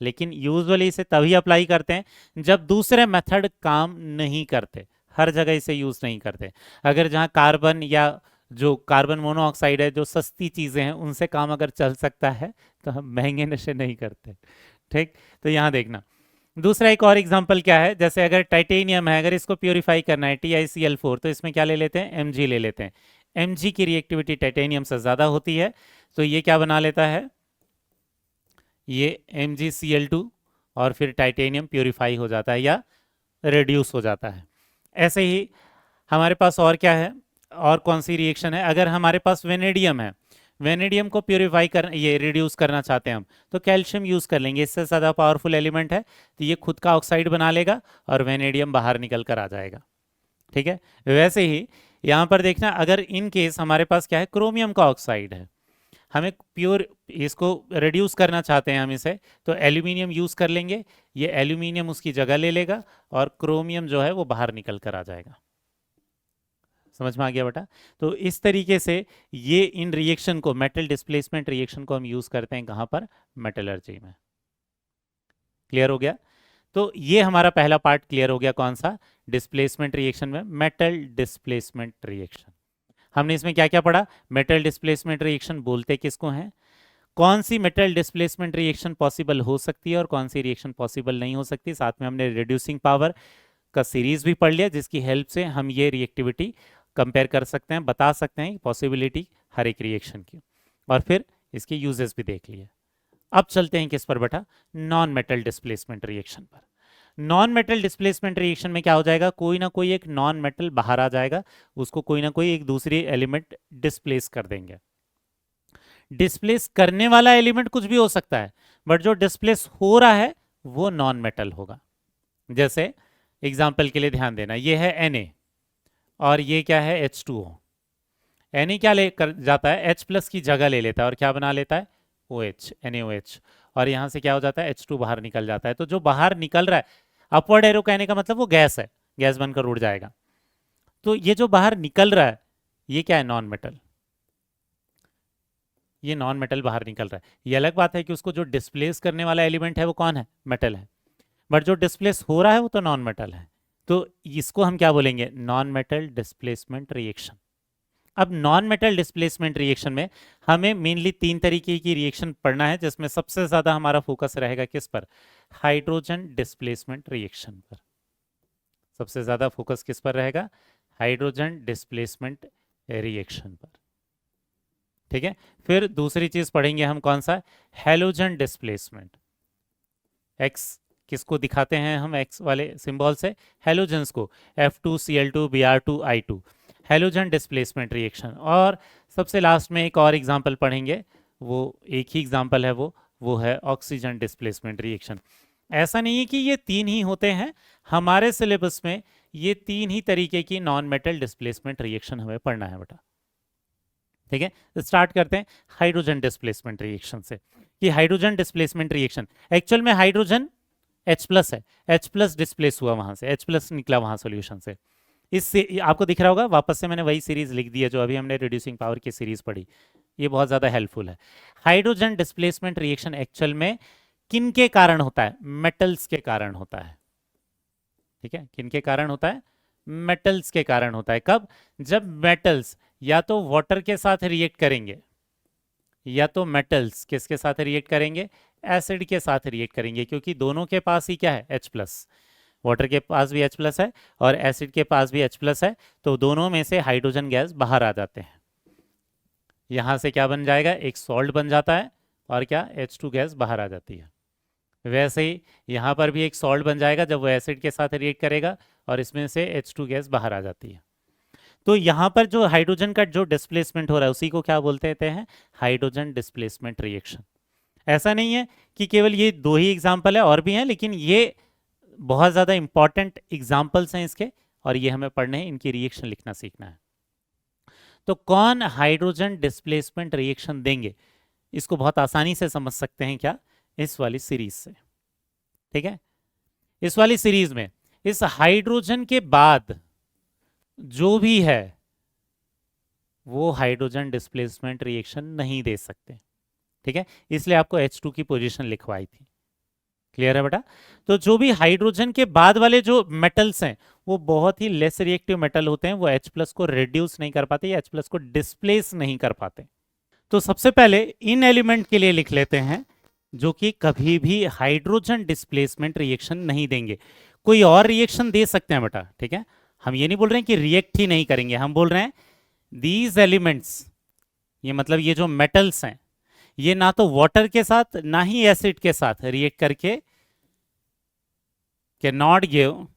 लेकिन यूजुअली इसे तभी अप्लाई करते हैं जब दूसरे मेथड काम नहीं करते, हर जगह इसे यूज नहीं करते। अगर जहां कार्बन या जो कार्बन मोनोऑक्साइड है, जो सस्ती चीजें हैं, उनसे काम अगर चल सकता है तो हम महंगे नशे नहीं करते। ठीक, तो यहां देखना। दूसरा एक और एग्जांपल क्या है, जैसे अगर टाइटेनियम है, अगर इसको प्यूरिफाई करना है TiCl4, तो इसमें क्या ले लेते हैं, Mg ले लेते हैं। Mg की रिएक्टिविटी टाइटेनियम से ज़्यादा होती है, तो ये क्या बना लेता है, ये MgCl2, और फिर टाइटेनियम प्यूरिफाई हो जाता है या रिड्यूस हो जाता है। ऐसे ही हमारे पास और क्या है, और कौन सी रिएक्शन है, अगर हमारे पास वेनेडियम है, वेनेडियम को प्यूरिफाई कर, ये रिड्यूस करना चाहते हैं हम, तो कैल्शियम यूज कर लेंगे। इससे ज़्यादा पावरफुल एलिमेंट है, तो ये खुद का ऑक्साइड बना लेगा और वेनेडियम बाहर निकल कर आ जाएगा। ठीक है, वैसे ही यहाँ पर देखना, अगर इन केस हमारे पास क्या है, क्रोमियम का ऑक्साइड है, हमें प्योर इसको रिड्यूस करना चाहते हैं हम इसे, तो एल्यूमिनियम यूज कर लेंगे, ये एल्यूमिनियम उसकी जगह ले लेगा और क्रोमियम जो है वो बाहर निकल कर आ जाएगा। समझ में आ गया बेटा? तो इस तरीके से ये इन रिएक्शन को, मेटल डिस्प्लेसमेंट रिएक्शन को हम यूज करते हैं कहां पर, मेटलर्जी में। क्लियर हो गया? तो ये हमारा पहला पार्ट क्लियर हो गया, कौन सा, डिस्प्लेसमेंट रिएक्शन में, मेटल डिस्प्लेसमेंट रिएक्शन। हमने इसमें क्या क्या पढ़ा, मेटल डिस्प्लेसमेंट रिएक्शन बोलते किसको हैं, कौन सी मेटल डिस्प्लेसमेंट रिएक्शन पॉसिबल हो सकती है और कौन सी रिएक्शन पॉसिबल नहीं हो सकती। साथ में हमने रिड्यूसिंग पावर का सीरीज भी पढ़ लिया, जिसकी हेल्प से हम ये रिएक्टिविटी कंपेयर कर सकते हैं, बता सकते हैं पॉसिबिलिटी हर एक रिएक्शन की, और फिर इसके यूजेस भी देख लिए। अब चलते हैं किस पर बेटा, नॉन मेटल डिस्प्लेसमेंट रिएक्शन पर। नॉन मेटल डिस्प्लेसमेंट रिएक्शन में क्या हो जाएगा, कोई ना कोई एक नॉन मेटल बाहर आ जाएगा, उसको कोई ना कोई एक दूसरी एलिमेंट डिस्प्लेस कर देंगे। डिस्प्लेस करने वाला एलिमेंट कुछ भी हो सकता है, बट जो डिस्प्लेस हो रहा है वो नॉन मेटल होगा। जैसे एग्जाम्पल के लिए ध्यान देना, ये है Na और ये क्या है, H2O। Na क्या ले कर जाता है, H+ की जगह ले लेता है और क्या बना लेता है, OH, NaOH, और यहां से क्या हो जाता है, H2 बाहर निकल जाता है। तो जो बाहर निकल रहा है, अपवर्ड एरो कहने का मतलब वो गैस है, गैस बनकर उड़ जाएगा। तो ये जो बाहर निकल रहा है ये क्या है, नॉन मेटल, ये नॉन मेटल बाहर निकल रहा है। ये अलग बात है कि उसको जो डिस्प्लेस करने वाला एलिमेंट है वो कौन है, मेटल है। बट जो डिस्प्लेस हो रहा है वो तो नॉन मेटल है, तो इसको हम क्या बोलेंगे, नॉन मेटल डिस्प्लेसमेंट रिएक्शन। अब नॉन मेटल डिस्प्लेसमेंट रिएक्शन में हमें मेनली 3 तरीके की रिएक्शन पढ़ना है, जिसमें सबसे ज्यादा हमारा फोकस रहेगा किस पर, हाइड्रोजन डिस्प्लेसमेंट रिएक्शन पर। सबसे ज्यादा फोकस किस पर रहेगा, हाइड्रोजन डिस्प्लेसमेंट रिएक्शन पर। ठीक है, फिर दूसरी चीज पढ़ेंगे हम, कौन सा, हैलोजन डिस्प्लेसमेंट। एक्स किसको दिखाते हैं हम, एक्स वाले सिंबल से, हैलोजेंस को, F2Cl2 Br2 I2, halogen displacement reaction. और सबसे लास्ट में एक और एग्जांपल पढ़ेंगे, वो एक ही एग्जांपल है, वो है ऑक्सीजन डिस्प्लेसमेंट रिएक्शन। ऐसा नहीं है कि ये 3 ही होते हैं, हमारे सिलेबस में ये 3 ही तरीके की नॉन मेटल डिस्प्लेसमेंट रिएक्शन हमें पढ़ना है बेटा। ठीक है, स्टार्ट करते हैं हाइड्रोजन डिस्प्लेसमेंट रिएक्शन से, कि हाइड्रोजन डिस्प्लेसमेंट रिएक्शन एक्चुअल में हाइड्रोजन H+ है, H+ डिस्प्लेस हुआ वहां से, H+ निकला वहां सॉल्यूशन से। इससे आपको दिख रहा होगा, वापस से मैंने वही सीरीज लिख दी है जो अभी हमने रिड्यूसिंग पावर की सीरीज पढ़ी, ये बहुत ज्यादा हेल्पफुल है। हाइड्रोजन डिस्प्लेसमेंट रिएक्शन एक्चुअल में किन के कारण होता है, मेटल्स के कारण होता है। ठीक है, किन के कारण होता है, मेटल्स के कारण होता है। कब, जब मेटल्स या तो वाटर के साथ रिएक्ट करेंगे, या तो मेटल्स किसके साथ रिएक्ट करेंगे, एसिड के साथ रिएक्ट करेंगे, क्योंकि दोनों के पास ही क्या है, H+, वाटर के पास भी H+ है और एसिड के पास भी H+ है, तो दोनों में से हाइड्रोजन गैस बाहर आ जाते हैं। यहां से क्या बन जाएगा, एक सॉल्ट बन जाता है, और क्या, H2 गैस बाहर आ जाती है। वैसे ही यहां पर भी एक सॉल्ट बन जाएगा जब वो एसिड के साथ रिएक्ट करेगा, और इसमें से H2 गैस बाहर आ जाती है। तो यहां पर जो हाइड्रोजन का जो डिस्प्लेसमेंट हो रहा है उसी को क्या बोलते हैं, हाइड्रोजन डिस्प्लेसमेंट रिएक्शन। ऐसा नहीं है कि केवल ये 2 ही एग्जाम्पल है, और भी हैं, लेकिन ये बहुत ज़्यादा इंपॉर्टेंट एग्जाम्पल्स हैं इसके, और ये हमें पढ़ने हैं, इनकी रिएक्शन लिखना सीखना है। तो कौन हाइड्रोजन डिस्प्लेसमेंट रिएक्शन देंगे, इसको बहुत आसानी से समझ सकते हैं, क्या, इस वाली सीरीज से। ठीक है, इस वाली सीरीज में इस हाइड्रोजन के बाद जो भी है वो हाइड्रोजन डिस्प्लेसमेंट रिएक्शन नहीं दे सकते। ठीक है, इसलिए आपको H2 की पोजीशन लिखवाई थी। क्लियर है बेटा। तो जो भी हाइड्रोजन के बाद वाले जो मेटल्स हैं वो बहुत ही लेस रिएक्टिव मेटल होते हैं, वो H+ को रिड्यूस नहीं कर पाते या H+ को डिस्प्लेस नहीं कर पाते। तो सबसे पहले इन एलिमेंट के लिए लिख लेते हैं जो कि कभी भी हाइड्रोजन डिस्प्लेसमेंट रिएक्शन नहीं देंगे। कोई और रिएक्शन दे सकते हैं बेटा, ठीक है, हम ये नहीं बोल रहे हैं कि रिएक्ट ही नहीं करेंगे, हम बोल रहे हैं दीज एलिमेंट्स, ये मतलब ये जो मेटल्स हैं ये ना तो वाटर के साथ ना ही एसिड के साथ रिएक्ट करके cannot give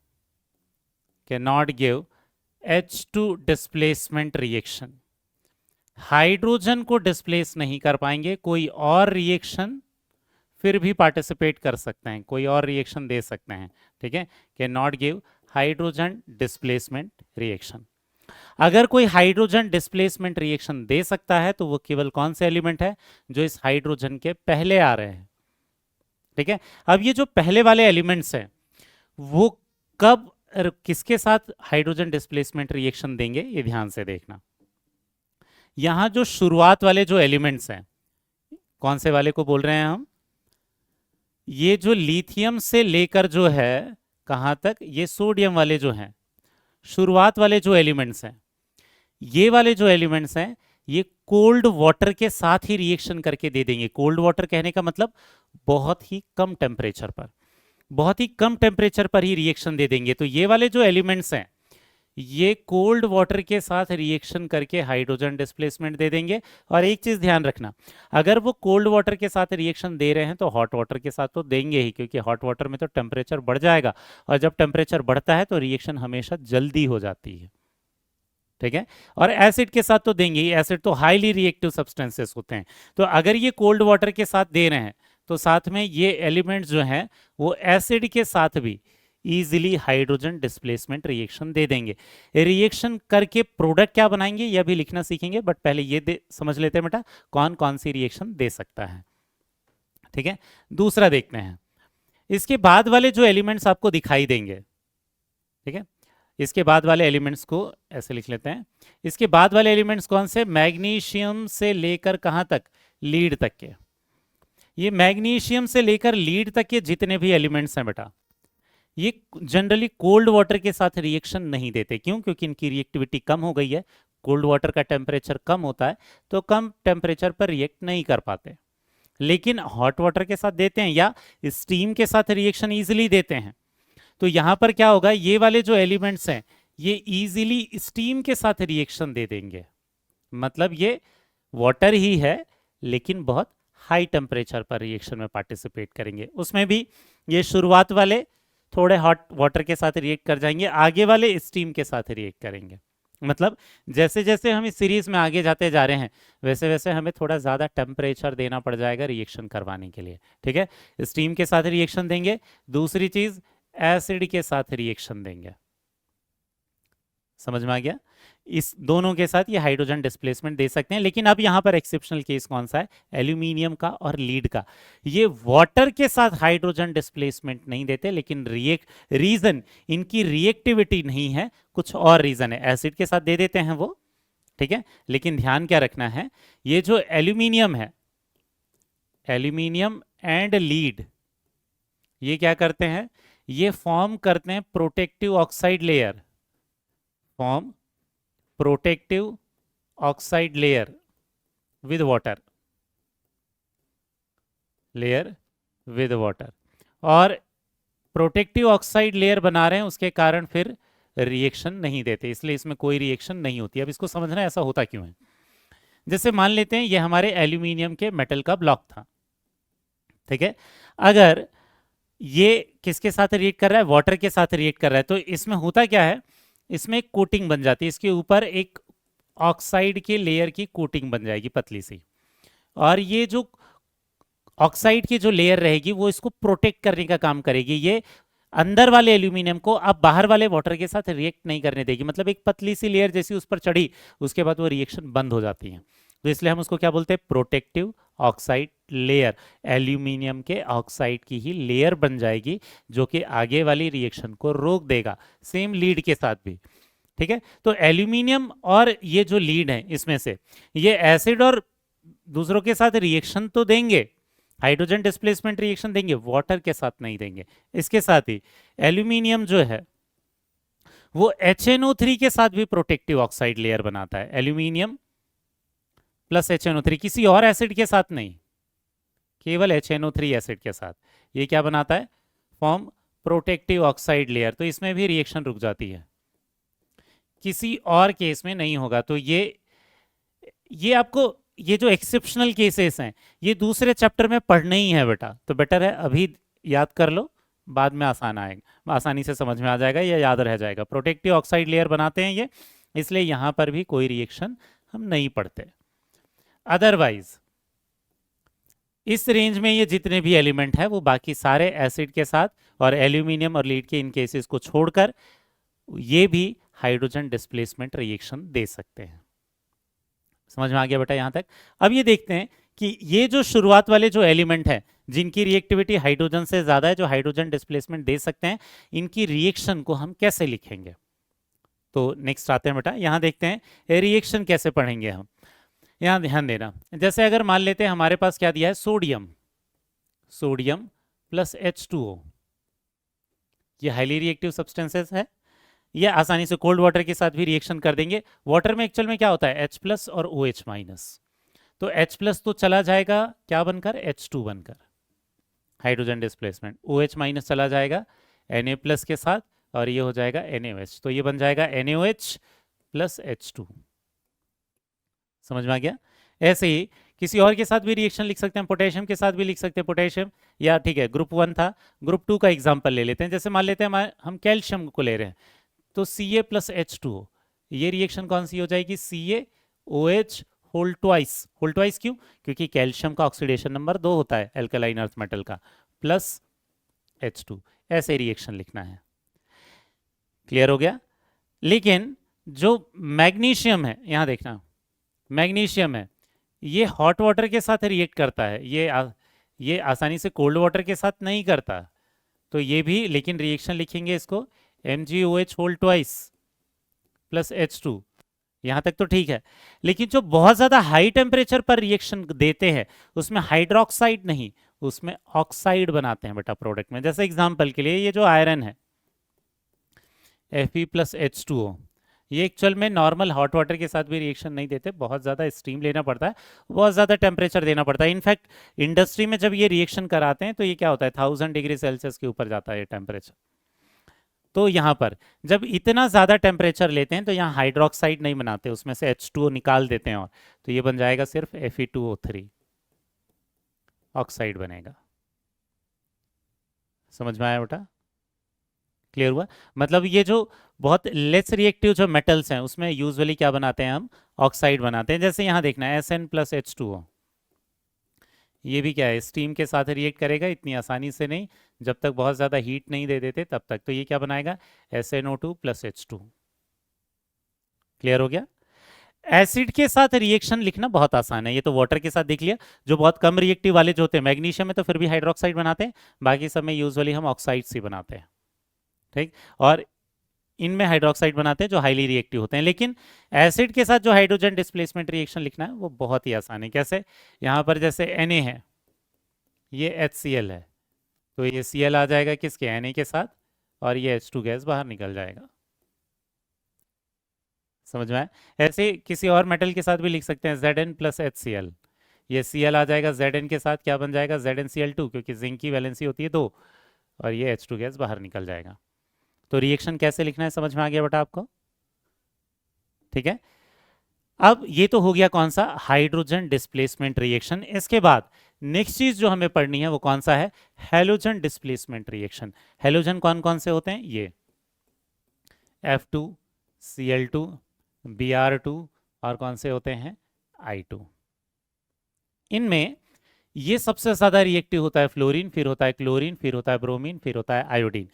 H2 displacement reaction, hydrogen को डिस्प्लेस नहीं कर पाएंगे। कोई और रिएक्शन फिर भी पार्टिसिपेट कर सकते हैं, कोई और रिएक्शन दे सकते हैं। ठीक है, cannot give hydrogen displacement reaction. अगर कोई हाइड्रोजन डिस्प्लेसमेंट रिएक्शन दे सकता है तो वो केवल कौन से एलिमेंट है, जो इस हाइड्रोजन के पहले आ रहे हैं। ठीक है, अब ये जो पहले वाले एलिमेंट्स हैं वो कब किसके साथ हाइड्रोजन डिस्प्लेसमेंट रिएक्शन देंगे, ये ध्यान से देखना। यहां जो शुरुआत वाले जो एलिमेंट्स हैं, कौन से वाले को बोल रहे हैं हम, ये जो लिथियम से लेकर जो है कहां तक, ये सोडियम वाले जो हैं, शुरुआत वाले जो एलिमेंट्स हैं, ये वाले जो एलिमेंट्स हैं ये कोल्ड वाटर के साथ ही रिएक्शन करके दे देंगे। कोल्ड वाटर कहने का मतलब बहुत ही कम टेम्परेचर पर, बहुत ही कम टेम्परेचर पर ही रिएक्शन दे देंगे। तो ये वाले जो एलिमेंट्स हैं ये कोल्ड वाटर के साथ रिएक्शन करके हाइड्रोजन डिस्प्लेसमेंट दे देंगे। और एक चीज ध्यान रखना, अगर वो कोल्ड वाटर के साथ रिएक्शन दे रहे हैं तो हॉट वाटर के साथ तो देंगे ही, क्योंकि हॉट वाटर में तो टेम्परेचर बढ़ जाएगा, और जब टेम्परेचर बढ़ता है तो रिएक्शन हमेशा जल्दी हो जाती है। ठीक है, और एसिड के साथ तो देंगे ही, एसिड तो हाईली रिएक्टिव सब्सटेंसेस होते हैं। तो अगर ये कोल्ड वाटर के साथ दे रहे हैं तो साथ में ये एलिमेंट्स जो हैं वो एसिड के साथ भी इजीली हाइड्रोजन डिस्प्लेसमेंट रिएक्शन दे देंगे। रिएक्शन करके प्रोडक्ट क्या बनाएंगे यह भी लिखना सीखेंगे, बट पहले ये समझ लेते हैं बेटा कौन कौन सी रिएक्शन दे सकता है। ठीक है, दूसरा देखते हैं, इसके बाद वाले जो एलिमेंट्स आपको दिखाई देंगे, ठीक है, इसके बाद वाले एलिमेंट्स को ऐसे लिख लेते हैं। इसके बाद वाले एलिमेंट्स कौन से, मैग्नीशियम से लेकर कहां तक, लीड तक के। ये मैग्नीशियम से लेकर लीड तक के जितने भी एलिमेंट्स हैं बेटा, ये जनरली कोल्ड वाटर के साथ रिएक्शन नहीं देते। क्यों? क्योंकि इनकी रिएक्टिविटी कम हो गई है, कोल्ड वाटर का टेम्परेचर कम होता है, तो कम टेम्परेचर पर रिएक्ट नहीं कर पाते। लेकिन हॉट वाटर के साथ देते हैं या स्टीम के साथ रिएक्शन इजीली देते हैं। तो यहां पर क्या होगा, ये वाले जो एलिमेंट्स हैं ये इजीली स्टीम के साथ रिएक्शन दे देंगे। मतलब ये वाटर ही है लेकिन बहुत हाई टेम्परेचर पर रिएक्शन में पार्टिसिपेट करेंगे। उसमें भी ये शुरुआत वाले थोड़े हॉट वाटर के साथ रिएक्ट कर जाएंगे, आगे वाले स्टीम के साथ रिएक्ट करेंगे। मतलब जैसे जैसे हम इस सीरीज में आगे जाते जा रहे हैं वैसे वैसे हमें थोड़ा ज़्यादा टेम्परेचर देना पड़ जाएगा रिएक्शन करवाने के लिए। ठीक है, स्टीम के साथ रिएक्शन देंगे, दूसरी चीज एसिड के साथ रिएक्शन देंगे। समझ में आ गया? इस दोनों के साथ ये हाइड्रोजन डिस्प्लेसमेंट दे सकते हैं। लेकिन अब यहां पर एक्सेप्शनल केस कौन सा है? एल्यूमिनियम का और लीड का। ये वाटर के साथ हाइड्रोजन डिस्प्लेसमेंट नहीं देते, लेकिन रीजन इनकी रिएक्टिविटी नहीं है, कुछ और रीजन है। एसिड के साथ दे देते हैं वो, ठीक है। लेकिन ध्यान क्या रखना है, ये जो एल्यूमिनियम है, एल्यूमिनियम एंड लीड, ये क्या करते हैं? ये फॉर्म करते हैं protective oxide layer, form protective oxide layer with water, layer with water. और प्रोटेक्टिव ऑक्साइड लेयर बना रहे हैं, उसके कारण फिर रिएक्शन नहीं देते, इसलिए इसमें कोई रिएक्शन नहीं होती। अब इसको समझना ऐसा होता क्यों है। जैसे मान लेते हैं ये हमारे एल्यूमिनियम के मेटल का ब्लॉक था, ठीक है। अगर ये किसके साथ रिएक्ट कर रहा है? वाटर के साथ रिएक्ट कर रहा है। तो इसमें होता क्या है, इसमें एक कोटिंग बन जाती है, इसके ऊपर एक ऑक्साइड के लेयर की कोटिंग बन जाएगी पतली सी, और ये जो ऑक्साइड की जो लेयर रहेगी वो इसको प्रोटेक्ट करने का काम करेगी। ये अंदर वाले एल्यूमिनियम को अब बाहर वाले वाटर के साथ रिएक्ट नहीं करने देगी। मतलब एक पतली सी लेयर जैसी उस पर चढ़ी, उसके बाद वो रिएक्शन बंद हो जाती है। तो इसलिए हम उसको क्या बोलते हैं? Protective oxide layer. एल्यूमिनियम के ऑक्साइड की ही लेयर बन जाएगी जो कि आगे वाली रिएक्शन को रोक देगा, सेम लीड के साथ भी। ठीक है, तो एल्यूमिनियम और ये जो लीड है इसमें से ये एसिड और दूसरों के साथ रिएक्शन तो देंगे, हाइड्रोजन डिस्प्लेसमेंट रिएक्शन देंगे, वाटर के साथ नहीं देंगे। इसके साथ ही एल्यूमिनियम जो है वो HNO3 के साथ भी प्रोटेक्टिव ऑक्साइड लेयर बनाता है। एल्यूमिनियम प्लस HNO3, किसी और एसिड के साथ नहीं, केवल HNO3 एसिड के साथ ये क्या बनाता है? Form protective oxide layer. तो इसमें भी रिएक्शन रुक जाती है, किसी और केस में नहीं होगा। तो ये आपको ये जो एक्सेप्शनल केसेस हैं ये दूसरे चैप्टर में पढ़ने ही है बेटा, तो बेटर है अभी याद कर लो, बाद में आसान आएगा, आसानी से समझ में आ जाएगा या याद रह जाएगा। प्रोटेक्टिव ऑक्साइड लेयर बनाते हैं ये, इसलिए यहां पर भी कोई रिएक्शन हम नहीं पढ़ते। अदरवाइज इस रेंज में ये जितने भी एलिमेंट है वो बाकी सारे एसिड के साथ और एल्यूमिनियम और लीड के इन केसेस को छोड़कर ये भी हाइड्रोजन डिस्प्लेसमेंट रिएक्शन दे सकते हैं। समझ में आ गया बेटा यहां तक? अब ये देखते हैं कि ये जो शुरुआत वाले जो एलिमेंट है जिनकी रिएक्टिविटी हाइड्रोजन से ज्यादा है, जो हाइड्रोजन डिस्प्लेसमेंट दे सकते हैं, इनकी रिएक्शन को हम कैसे लिखेंगे। तो नेक्स्ट आते हैं बेटा, यहां देखते हैं रिएक्शन कैसे पढ़ेंगे हम। यहां ध्यान देना, जैसे अगर मान लेते हैं हमारे पास क्या दिया है, सोडियम, सोडियम प्लस H2O, ये हाईली रिएक्टिव सब्सटेंसेस है, ये आसानी से कोल्ड वाटर के साथ भी रिएक्शन कर देंगे। वाटर में एक्चुअल में क्या होता है? H प्लस और OH माइनस। तो H प्लस तो चला जाएगा क्या बनकर? H2 बनकर, हाइड्रोजन डिस्प्लेसमेंट। OH माइनस चला जाएगा Na प्लस के साथ और ये हो जाएगा NaOH, तो ये बन जाएगा NaOH प्लस H2। समझ में आ गया? ऐसे ही किसी और के साथ भी रिएक्शन लिख सकते हैं, पोटेशियम के साथ भी लिख सकते हैं पोटेशियम, या ठीक है ग्रुप 1 था, ग्रुप 2 का एग्जांपल ले लेते हैं। जैसे मान लेते हैं हम कैल्शियम को ले रहे हैं, तो Ca प्लस H2O, ये रिएक्शन कौन सी हो जाएगी? CaOH whole twice. Whole twice क्यों? क्योंकि कैल्शियम का ऑक्सीडेशन नंबर 2 होता है एल्कलाइन अर्थ मेटल का, प्लस H2, ऐसे रिएक्शन लिखना है। क्लियर हो गया? लेकिन जो मैग्नीशियम है, यहां देखना, मैग्नीशियम है, ये हॉट वाटर के साथ रिएक्ट करता है, ये आसानी से कोल्ड वाटर के साथ नहीं करता। तो ये भी, लेकिन रिएक्शन लिखेंगे इसको MgOH whole twice plus H2, यहां तक तो ठीक है। लेकिन जो बहुत ज्यादा हाई टेम्परेचर पर रिएक्शन देते हैं उसमें हाइड्रोक्साइड नहीं, उसमें ऑक्साइड बनाते हैं बेटा प्रोडक्ट में। जैसे एग्जांपल के लिए ये जो आयरन है, Fe प्लस H2O। ये एक्चुअल में नॉर्मल हॉट वाटर के साथ भी रिएक्शन नहीं देते, बहुत ज़्यादा स्टीम लेना पड़ता है, बहुत ज़्यादा टेम्परेचर देना पड़ता है। इनफैक्ट इंडस्ट्री में जब ये रिएक्शन कराते हैं तो ये क्या होता है, 1000 डिग्री सेल्सियस के ऊपर जाता है ये टेम्परेचर। तो यहाँ पर जब इतना ज़्यादा टेम्परेचर लेते हैं तो यहाँ हाइड्रोक्साइड नहीं बनाते, उसमें से H2O निकाल देते हैं, और तो ये बन जाएगा सिर्फ Fe2O3 ऑक्साइड बनेगा। समझ में आया बेटा? क्लियर हुआ? मतलब ये जो बहुत लेस रिएक्टिव जो मेटल्स हैं उसमें यूजुअली क्या बनाते हैं हम, ऑक्साइड बनाते हैं। जैसे यहाँ देखना Sn प्लस H2O, ये भी क्या है, स्टीम के साथ रिएक्ट करेगा, इतनी आसानी से नहीं, जब तक बहुत ज़्यादा हीट नहीं दे देते तब तक। तो ये क्या बनाएगा, SnO2 प्लस H2। क्लियर हो गया? एसिड के साथ रिएक्शन लिखना बहुत आसान है, ये तो वाटर के साथ देख लिया। जो बहुत कम रिएक्टिव वाले जो होते हैं, मैग्नीशियम में तो फिर भी हाइड्रोक्साइड बनाते हैं, बाकी सब में यूजुअली हम ऑक्साइड्स ही बनाते हैं, ठीक। और इनमें हाइड्रोक्साइड बनाते हैं जो हाईली रिएक्टिव होते हैं। लेकिन एसिड के साथ जो हाइड्रोजन डिस्प्लेसमेंट रिएक्शन लिखना है वो बहुत ही आसान है। कैसे, यहाँ पर जैसे Na है, ये HCl है, तो ये Cl आ जाएगा किसके, Na के साथ, और ये H2 गैस बाहर निकल जाएगा। समझ में आया? ऐसे किसी और मेटल के साथ भी लिख सकते हैं, Zn प्लस HCl, ये Cl आ जाएगा Zn के साथ, क्या बन जाएगा, ZnCl2, क्योंकि जिंक की वैलेंसी होती है 2, और ये H2 गैस बाहर निकल जाएगा। तो रिएक्शन कैसे लिखना है समझ में आ गया बेटा आपको? ठीक है। अब ये तो हो गया कौन सा, हाइड्रोजन डिस्प्लेसमेंट रिएक्शन। इसके बाद नेक्स्ट चीज जो हमें पढ़नी है वो कौन सा है, हेलोजन डिस्प्लेसमेंट रिएक्शन। हेलोजन कौन कौन से होते हैं, ये F2, Cl2, Br2, और कौन से होते हैं, I2। इनमें ये सबसे ज्यादा रिएक्टिव होता है फ्लोरीन, फिर होता है क्लोरीन, फिर होता है ब्रोमीन, फिर होता है आयोडीन।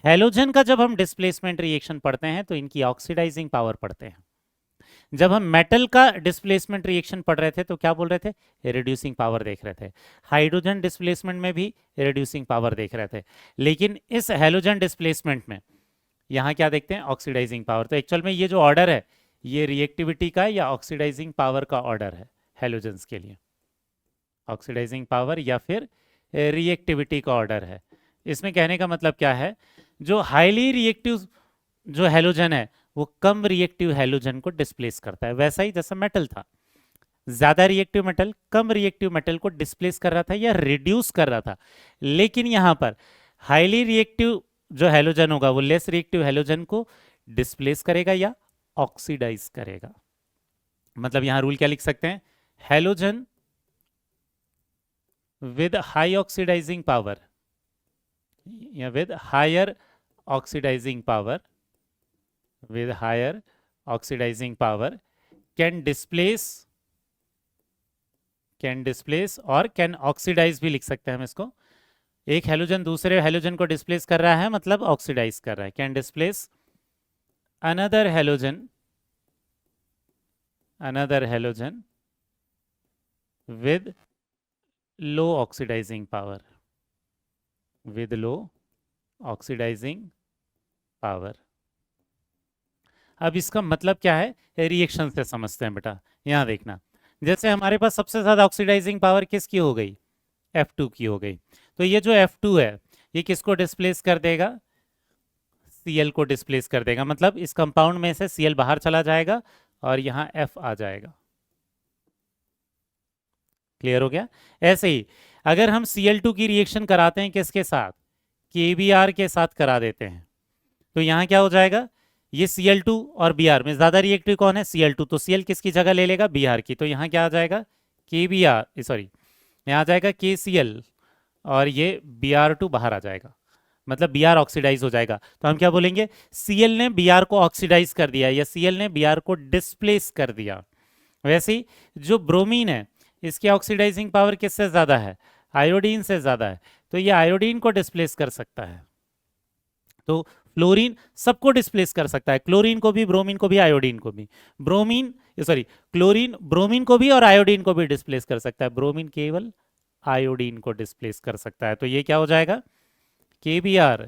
हेलोजन का जब हम डिस्प्लेसमेंट रिएक्शन पढ़ते हैं तो इनकी ऑक्सीडाइजिंग पावर पढ़ते हैं। जब हम मेटल का डिस्प्लेसमेंट रिएक्शन पढ़ रहे थे तो क्या बोल रहे थे, रिड्यूसिंग पावर देख रहे थे। हाइड्रोजन डिस्प्लेसमेंट में भी रिड्यूसिंग पावर देख रहे थे, लेकिन इस हेलोजन डिस्प्लेसमेंट में यहाँ क्या देखते हैं, ऑक्सीडाइजिंग पावर। तो एक्चुअल में ये जो ऑर्डर है ये रिएक्टिविटी का या ऑक्सीडाइजिंग पावर का ऑर्डर है हेलोजन्स के लिए, ऑक्सीडाइजिंग पावर या फिर रिएक्टिविटी का ऑर्डर है। इसमें कहने का मतलब क्या है, जो हाईली रिएक्टिव जो हेलोजन है वो कम रिएक्टिव हेलोजन को डिस्प्लेस करता है। वैसा ही जैसा मेटल था, ज्यादा रिएक्टिव मेटल कम रिएक्टिव मेटल को डिस्प्लेस कर रहा था या रिड्यूस कर रहा था, लेकिन यहां पर हाईली रिएक्टिव जो हेलोजन होगा वो लेस रिएक्टिव हेलोजन को डिस्प्लेस करेगा या ऑक्सीडाइज करेगा। मतलब यहां रूल क्या लिख सकते हैं, halogen with high oxidising power या with higher oxidizing power, with higher oxidizing power can displace और can oxidize भी लिख सकते हैं हम इसको। एक हेलोजन दूसरे हेलोजन को डिस्प्लेस कर रहा है मतलब ऑक्सीडाइज कर रहा है, can displace another halogen with low oxidizing power, with low oxidizing power। अब इसका मतलब क्या है, रिएक्शन से समझते हैं बेटा। यहां देखना, जैसे हमारे पास सबसे ज्यादा ऑक्सीडाइजिंग पावर किसकी हो गई, F2 की हो गई। तो ये जो F2 है ये किसको डिस्प्लेस कर देगा, Cl को डिस्प्लेस कर देगा। मतलब इस कंपाउंड में से Cl बाहर चला जाएगा और यहां F आ जाएगा। क्लियर हो गया? ऐसे ही अगर हम Cl2 की रिएक्शन कराते हैं किसके साथ, KBr के साथ करा देते हैं, तो यहां क्या हो जाएगा, ये Cl2 और Br में ज्यादा रिएक्टिव कौन है, Cl2, तो Cl किसकी जगह ले लेगा, Br की। तो यहाँ क्या आ जाएगा, KBr, सॉरी यहाँ आ जाएगा KCl, और ये Br2 बाहर आ जाएगा, मतलब Br ऑक्सीडाइज हो जाएगा। तो हम क्या बोलेंगे, Cl ने Br को ऑक्सीडाइज कर दिया या Cl ने Br को डिस्प्लेस कर दिया। वैसे ही जो ब्रोमीन है इसकी ऑक्सीडाइजिंग पावर किससे ज्यादा है, आयोडीन से ज्यादा है, तो ये आयोडीन को डिस्प्लेस कर सकता है। तो फ्लोरीन सबको डिस्प्लेस कर सकता है, क्लोरीन को भी, ब्रोमीन को भी, आयोडीन को भी। क्लोरीन ब्रोमीन को भी और आयोडीन को भी डिस्प्लेस कर सकता है, ब्रोमीन केवल आयोडीन को डिस्प्लेस कर सकता है। तो ये क्या हो जाएगा, KBr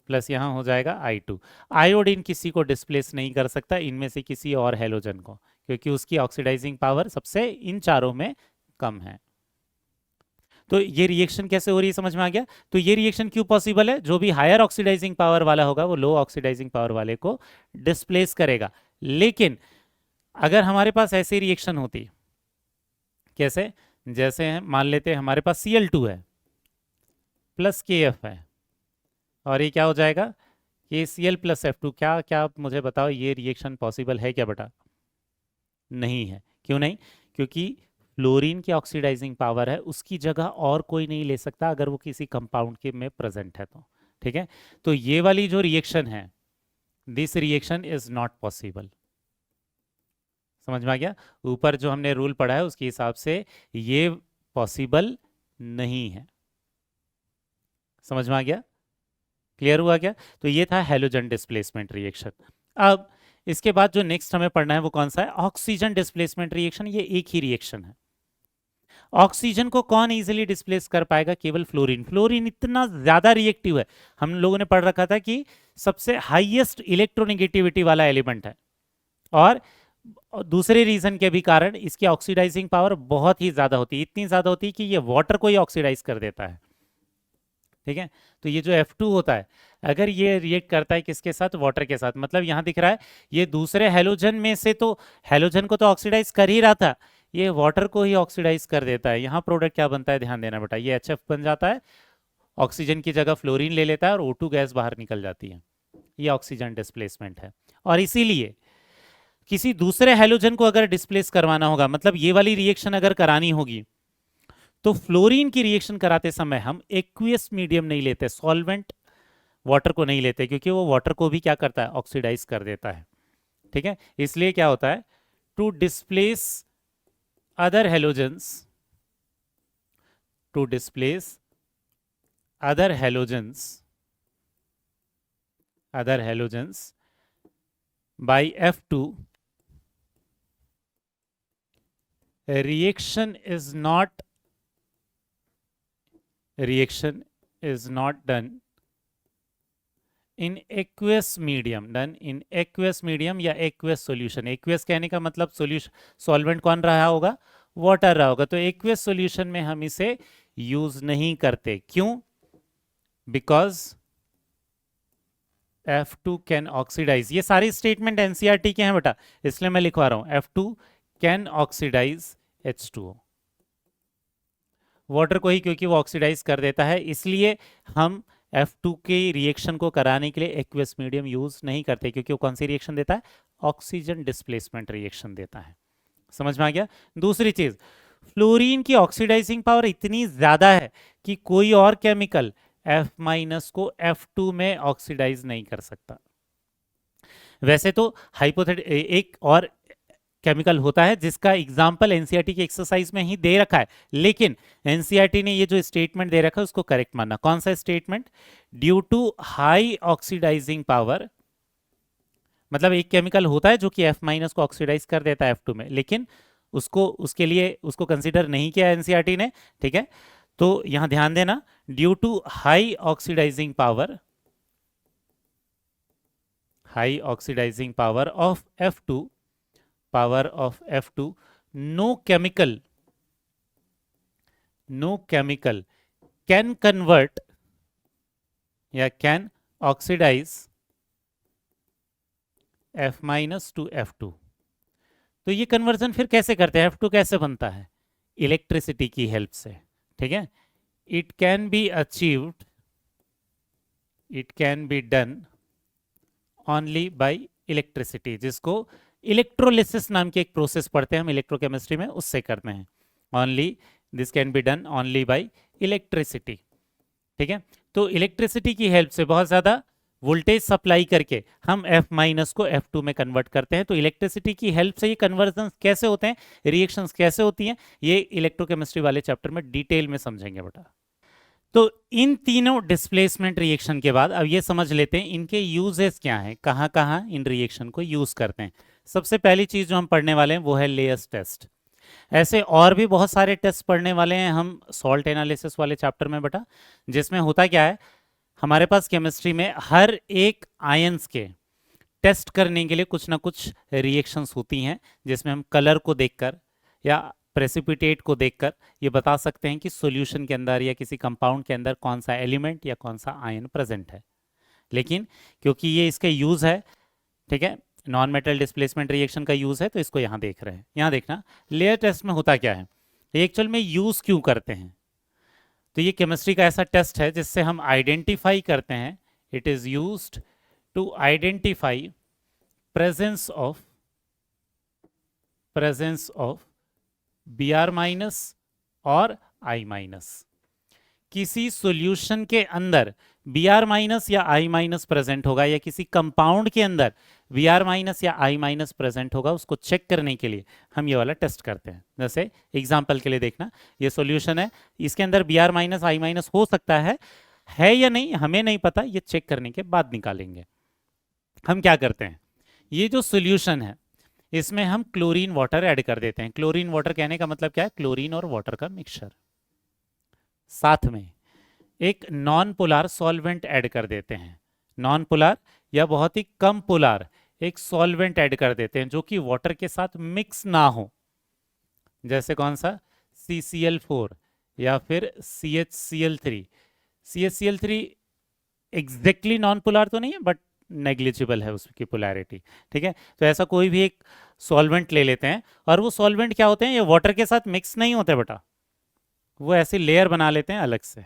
प्लस यहां हो जाएगा I2। आयोडीन किसी को डिस्प्लेस नहीं कर सकता इनमें से किसी और हेलोजन को, क्योंकि उसकी ऑक्सीडाइजिंग पावर सबसे इन चारों में कम है। तो ये रिएक्शन कैसे हो रही है समझ में आ गया। तो ये रिएक्शन क्यों पॉसिबल है, जो भी हायर ऑक्सीडाइजिंग पावर वाला होगा वो लो ऑक्सीडाइजिंग पावर वाले को डिस्प्लेस करेगा। लेकिन अगर हमारे पास ऐसी रिएक्शन होती, कैसे, जैसे मान लेते हैं हमारे पास Cl2 है प्लस KF है, और ये क्या हो जाएगा, KCl प्लस F2। क्या क्या आप मुझे बताओ, ये रिएक्शन पॉसिबल है क्या बेटा? नहीं है। क्यों नहीं? क्योंकि फ्लोरीन की ऑक्सीडाइजिंग पावर है, उसकी जगह और कोई नहीं ले सकता अगर वो किसी कंपाउंड के में प्रेजेंट है तो। ठीक है, तो ये वाली जो रिएक्शन है, this reaction is not possible. समझ में आ गया? ऊपर जो हमने रूल पढ़ा है उसके हिसाब से ये पॉसिबल नहीं है। समझ में आ गया? क्लियर हुआ क्या? तो ये था हैलोजन डिस्प्लेसमेंट रिएक्शन। अब इसके बाद जो नेक्स्ट हमें पढ़ना है वो कौन सा है, ऑक्सीजन डिस्प्लेसमेंट रिएक्शन। ये एक ही रिएक्शन है। ऑक्सीजन को कौन इजीली डिस्प्लेस कर पाएगा? केवल फ्लोरीन। फ्लोरीन इतना ज्यादा रिएक्टिव है, हम लोगों ने पढ़ रखा था कि सबसे हाईएस्ट इलेक्ट्रोनेगेटिविटी वाला एलिमेंट है, और दूसरे रीजन के भी कारण इसकी ऑक्सीडाइजिंग पावर बहुत ही ज्यादा होती है, इतनी ज्यादा होती है कि ये वाटर को ही ऑक्सीडाइज कर देता है। ठीक है, तो ये जो F2 होता है, अगर ये रिएक्ट करता है किसके साथ, वाटर के साथ, मतलब यहां दिख रहा है ये दूसरे हैलोजन में से, तो हैलोजन को तो ऑक्सीडाइज कर ही रहा था, ये वाटर को ही ऑक्सीडाइज कर देता है। यहाँ प्रोडक्ट क्या बनता है, ध्यान देना बेटा, ये HF बन जाता है, ऑक्सीजन की जगह फ्लोरीन ले लेता है और O2 गैस बाहर निकल जाती है। ये ऑक्सीजन डिस्प्लेसमेंट है। और इसीलिए किसी दूसरे हैलोजन को अगर डिस्प्लेस करवाना होगा, मतलब ये वाली रिएक्शन अगर करानी होगी, तो फ्लोरीन की रिएक्शन कराते समय हम एक्वियस मीडियम नहीं लेते, सॉल्वेंट वाटर को नहीं लेते, क्योंकि वो वाटर को भी क्या करता है, ऑक्सीडाइज कर देता है। ठीक है, इसलिए क्या होता है, to displace other halogens, to displace other halogens, other halogens by F2, reaction is not done in aqueous medium, done in aqueous medium या aqueous solution। aqueous कहने का मतलब सॉल्यूशन, सॉल्वेंट कौन रहा होगा, वाटर रहा होगा। तो aqueous solution में हम इसे यूज नहीं करते। क्यों? बिकॉज F2 कैन ऑक्सीडाइज, ये सारी स्टेटमेंट एनसीईआरटी के हैं बेटा, इसलिए मैं लिखवा रहा हूं, F2 can oxidise H2O, water को ही, क्योंकि वो ऑक्सीडाइज कर देता है, इसलिए हम F2 के रिएक्शन को कराने के लिए एक्वियस मीडियम यूज नहीं करते, क्योंकि वो कौन सी रिएक्शन देता है, ऑक्सीजन डिस्प्लेसमेंट रिएक्शन देता है। समझ में आ गया? दूसरी चीज, फ्लोरीन की ऑक्सीडाइजिंग पावर इतनी ज्यादा है कि कोई और केमिकल F- को F2 में ऑक्सीडाइज नहीं कर सकता। वैसे तो एक और केमिकल होता है जिसका एग्जाम्पल एनसीईआरटी की एक्सरसाइज में ही दे रखा है, लेकिन एनसीईआरटी ने ये जो स्टेटमेंट दे रखा है उसको करेक्ट मानना। कौन सा statement? Due to high oxidising power, मतलब एक केमिकल होता है जो कि F- को ऑक्सीडाइज कर देता है F2 में, लेकिन उसके लिए उसको कंसीडर नहीं किया एनसीईआरटी ने। ठीक है, तो यहां ध्यान देना, due to high oxidising power, high oxidising power of F2, power of F2, no chemical can convert या can oxidize F- to F2। तो ये कन्वर्जन फिर कैसे करते हैं, F2 कैसे बनता है, इलेक्ट्रिसिटी की हेल्प से। ठीक है, it can be achieved, it can be done only by electricity, जिसको इलेक्ट्रोलिसिस नाम की एक प्रोसेस पढ़ते हैं हम इलेक्ट्रोकेमिस्ट्री में, उससे करते हैं। Only this can be done only by electricity. ठीक है, तो इलेक्ट्रिसिटी की हेल्प से बहुत ज्यादा वोल्टेज सप्लाई करके हम F- को F2 में कन्वर्ट करते हैं। तो इलेक्ट्रिसिटी की हेल्प से ये कन्वर्जन कैसे होते हैं, रिएक्शंस कैसे होती हैं, ये इलेक्ट्रोकेमिस्ट्री वाले चैप्टर में डिटेल में समझेंगे बेटा। तो इन तीनों डिस्प्लेसमेंट रिएक्शन के बाद अब ये समझ लेते हैं इनके यूजेस क्या हैं, कहां कहां इन रिएक्शन को यूज करते हैं। सबसे पहली चीज जो हम पढ़ने वाले हैं वो है लेयर्स टेस्ट। ऐसे और भी बहुत सारे टेस्ट पढ़ने वाले हैं हम सॉल्ट एनालिसिस वाले चैप्टर में बेटा, जिसमें होता क्या है, हमारे पास केमिस्ट्री में हर एक आयंस के टेस्ट करने के लिए कुछ ना कुछ रिएक्शंस होती हैं, जिसमें हम कलर को देखकर या प्रेसिपिटेट को देखकर ये बता सकते हैं कि सॉल्यूशन के अंदर या किसी कंपाउंड के अंदर कौन सा एलिमेंट या कौन सा आयन प्रेजेंट है। लेकिन क्योंकि ये इसका यूज है, ठीक है, नॉन मेटल डिस्प्लेसमेंट रिएक्शन का यूज है, तो इसको यहाँ देख रहे हैं। यहाँ देखना लेयर टेस्ट में होता क्या है, एक्चुअल में यूज क्यों करते हैं। तो ये केमिस्ट्री का ऐसा टेस्ट है जिससे हम आइडेंटिफाई करते हैं, it is used to identify presence of Br minus और I माइनस। किसी सॉल्यूशन के अंदर Br माइनस या I माइनस प्रेजेंट होगा, या किसी कंपाउंड के अंदर Br माइनस या I माइनस प्रेजेंट होगा, उसको चेक करने के लिए हम ये वाला टेस्ट करते हैं। जैसे एग्जांपल के लिए देखना, ये सॉल्यूशन है, इसके अंदर Br माइनस I माइनस हो सकता है या नहीं हमें नहीं पता, ये चेक करने के बाद निकालेंगे। हम क्या करते हैं, ये जो सॉल्यूशन है इसमें हम क्लोरीन वाटर ऐड कर देते हैं। क्लोरीन वाटर कहने का मतलब क्या है, क्लोरीन और वाटर का मिक्सचर। साथ में एक नॉन पोलार सॉल्वेंट ऐड कर देते हैं, नॉन पोलार या बहुत ही कम पोलार एक सॉल्वेंट ऐड कर देते हैं जो कि वाटर के साथ मिक्स ना हो। जैसे कौन सा, CCl4 या फिर CHCl3। CHCl3 exactly non polar तो नहीं है, बट नेग्लिजिबल है उसकी पोलैरिटी, ठीक है। तो ऐसा कोई भी एक सॉल्वेंट ले लेते हैं, और वो सॉल्वेंट क्या होते हैं, ये वाटर के साथ मिक्स नहीं होते बेटा, वो ऐसी लेयर बना लेते हैं अलग से,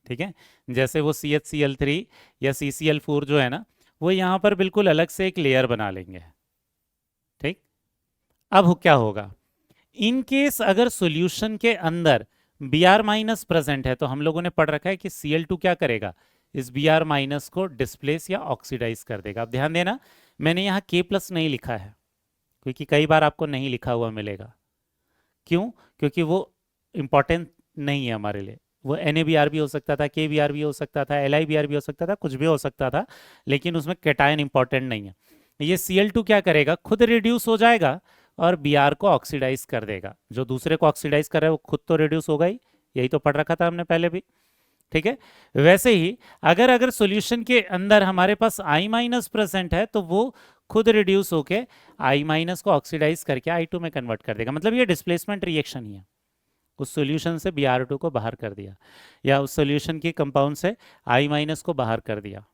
ठीक है। जैसे वो CHCl3 या CCl4 जो है ना, वो यहाँ पर बिल्कुल अलग से एक लेयर बना लेंगे, ठीक। अब क्या होगा, इन केस अगर सॉल्यूशन के अंदर Br माइनस प्रेजेंट है, तो हम लोगों ने पढ़ रखा है कि Cl2 क्या करेगा, इस Br माइनस को डिस्प्लेस या ऑक्सीडाइज कर देगा। अब ध्यान देना, मैंने यहाँ K+ नहीं लिखा है, क्योंकि कई बार आपको नहीं लिखा हुआ मिलेगा। क्यों, क्योंकि वो इंपॉर्टेंट नहीं है हमारे लिए। वो NaBr भी हो सकता था, KBr भी हो सकता था, LiBr भी हो सकता था, कुछ भी हो सकता था, लेकिन उसमें कैटायन इंपॉर्टेंट नहीं है। ये Cl2 क्या करेगा, खुद रिड्यूस हो जाएगा और Br को ऑक्सीडाइज कर देगा। जो दूसरे को ऑक्सीडाइज कर रहा है वो खुद तो रिड्यूस होगा ही, यही तो पढ़ रखा था हमने पहले भी, ठीक है। वैसे ही अगर सॉल्यूशन के अंदर हमारे पास I माइनस प्रेजेंट है, तो वो खुद रिड्यूस होके I माइनस को ऑक्सीडाइज करके I2 में कन्वर्ट कर देगा। मतलब ये डिस्प्लेसमेंट रिएक्शन ही है, उस सॉल्यूशन से Br2 को बाहर कर दिया, या उस सॉल्यूशन के कंपाउंड से I माइनस को बाहर कर दिया।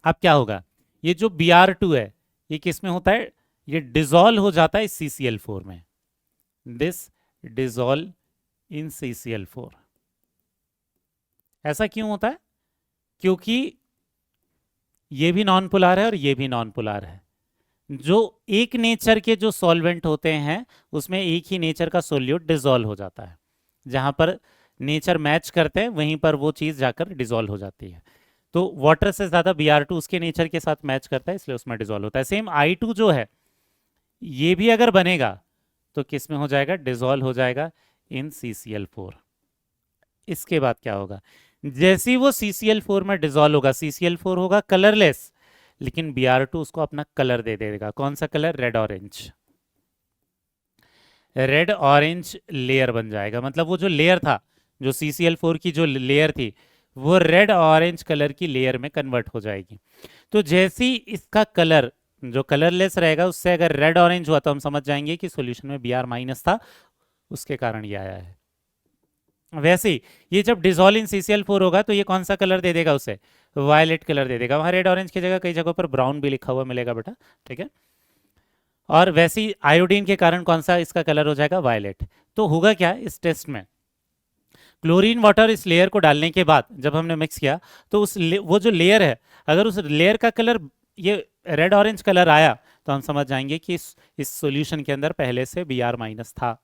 अब क्या होगा, ये जो Br2 है ये किस में होता है, ये डिसॉल्व हो जाता है CCl4 में। This dissolve in CCl4। ऐसा क्यों होता है, क्योंकि ये भी नॉन पोलार है और ये भी नॉन पोलार है। जो एक नेचर के जो सॉल्वेंट होते हैं उसमें एक ही नेचर का सोल्यूट डिसॉल्व हो जाता है, जहां पर नेचर मैच करते हैं वहीं पर वो चीज जाकर डिसॉल्व हो जाती है। तो वाटर से ज्यादा Br2 उसके नेचर के साथ मैच करता है, इसलिए उसमें डिसॉल्व होता है। सेम I2 जो है ये भी अगर बनेगा तो किस में हो जाएगा, डिसॉल्व हो जाएगा इन CCl4। इसके बाद क्या होगा, जैसे ही वो CCl4 में डिसॉल्व होगा, CCl4 होगा कलरलेस, लेकिन Br2 उसको अपना कलर दे देगा। कौन सा colour, red orange. Red orange layer बन जाएगा, मतलब वो जो लेयर था, जो CCl4 की जो लेयर थी, वो रेड ऑरेंज कलर की लेयर में कन्वर्ट हो जाएगी। तो जैसे ही इसका कलर जो कलरलेस रहेगा, उससे अगर रेड ऑरेंज हुआ तो हम समझ जाएंगे कि सॉल्यूशन में Br माइनस था, उसके कारण ये आया है। वैसे ही ये जब डिसॉल्व इन CCl4 होगा तो ये कौन सा कलर दे देगा, उसे वायलेट कलर दे देगा। वहां रेड ऑरेंज की जगह कई जगहों पर ब्राउन भी लिखा हुआ मिलेगा बेटा, ठीक है। और वैसे ही आयोडीन के कारण कौन सा इसका कलर हो जाएगा, वायलेट। तो होगा क्या इस टेस्ट में, क्लोरीन वाटर इस लेयर को डालने के बाद जब हमने मिक्स किया, तो वो जो लेयर है, अगर उस लेयर का कलर ये रेड ऑरेंज कलर आया, तो हम समझ जाएंगे कि इस सॉल्यूशन के अंदर पहले से Br माइनस था।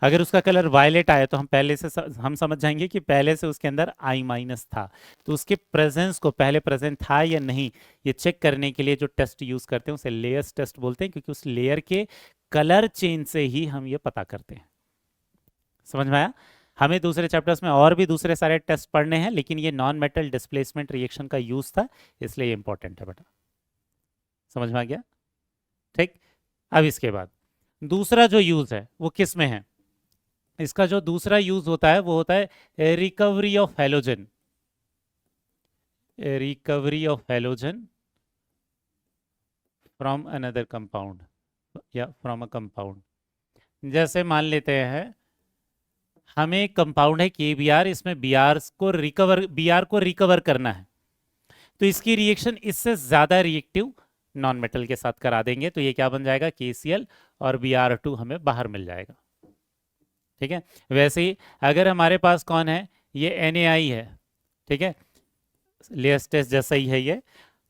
अगर उसका कलर वायलेट आया तो हम समझ जाएंगे कि पहले से उसके अंदर I माइनस था। तो उसके प्रेजेंस को पहले प्रेजेंट था या नहीं, ये चेक करने के लिए जो टेस्ट यूज करते हैं उसे लेयर्स टेस्ट बोलते हैं, क्योंकि उस लेयर के कलर चेंज से ही हम ये पता करते हैं। समझ में आया। हमें दूसरे चैप्टर्स में और भी दूसरे सारे टेस्ट पढ़ने हैं, लेकिन ये नॉन मेटल डिस्प्लेसमेंट रिएक्शन का यूज था, इसलिए ये इंपॉर्टेंट है बेटा। समझ में आ गया, ठीक। अब इसके बाद दूसरा जो यूज है वो किस में है, इसका जो दूसरा यूज होता है वो होता है recovery of halogen. Recovery of halogen from another compound या फ्रॉम अ कंपाउंड। जैसे मान लेते हैं हमें एक कंपाउंड है KBr, इसमें Br को रिकवर करना है, तो इसकी रिएक्शन इससे ज्यादा रिएक्टिव नॉन मेटल के साथ करा देंगे, तो ये क्या बन जाएगा KCl और Br2 हमें बाहर मिल जाएगा। ठीक है, वैसे ही अगर हमारे पास कौन है, ये NaI है, ठीक है, लेयर्स टेस्ट जैसा ही है ये,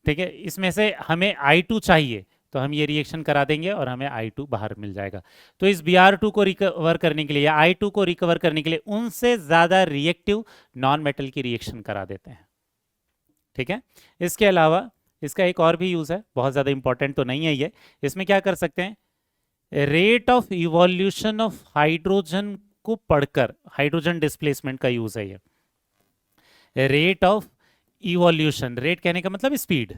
ठीक है, इसमें से हमें I2 चाहिए, तो हम ये रिएक्शन करा देंगे और हमें I2 बाहर मिल जाएगा। तो इस Br2 को रिकवर करने के लिए या I2 को रिकवर करने के लिए उनसे ज्यादा रिएक्टिव नॉन मेटल की रिएक्शन करा देते हैं। ठीक है, इसके अलावा इसका एक और भी यूज है, बहुत ज्यादा इंपॉर्टेंट तो नहीं है ये, इसमें क्या कर सकते हैं, rate of evolution of hydrogen को पढ़कर, हाइड्रोजन डिस्प्लेसमेंट का यूज है ये, रेट ऑफ इवोल्यूशन, रेट कहने का मतलब speed,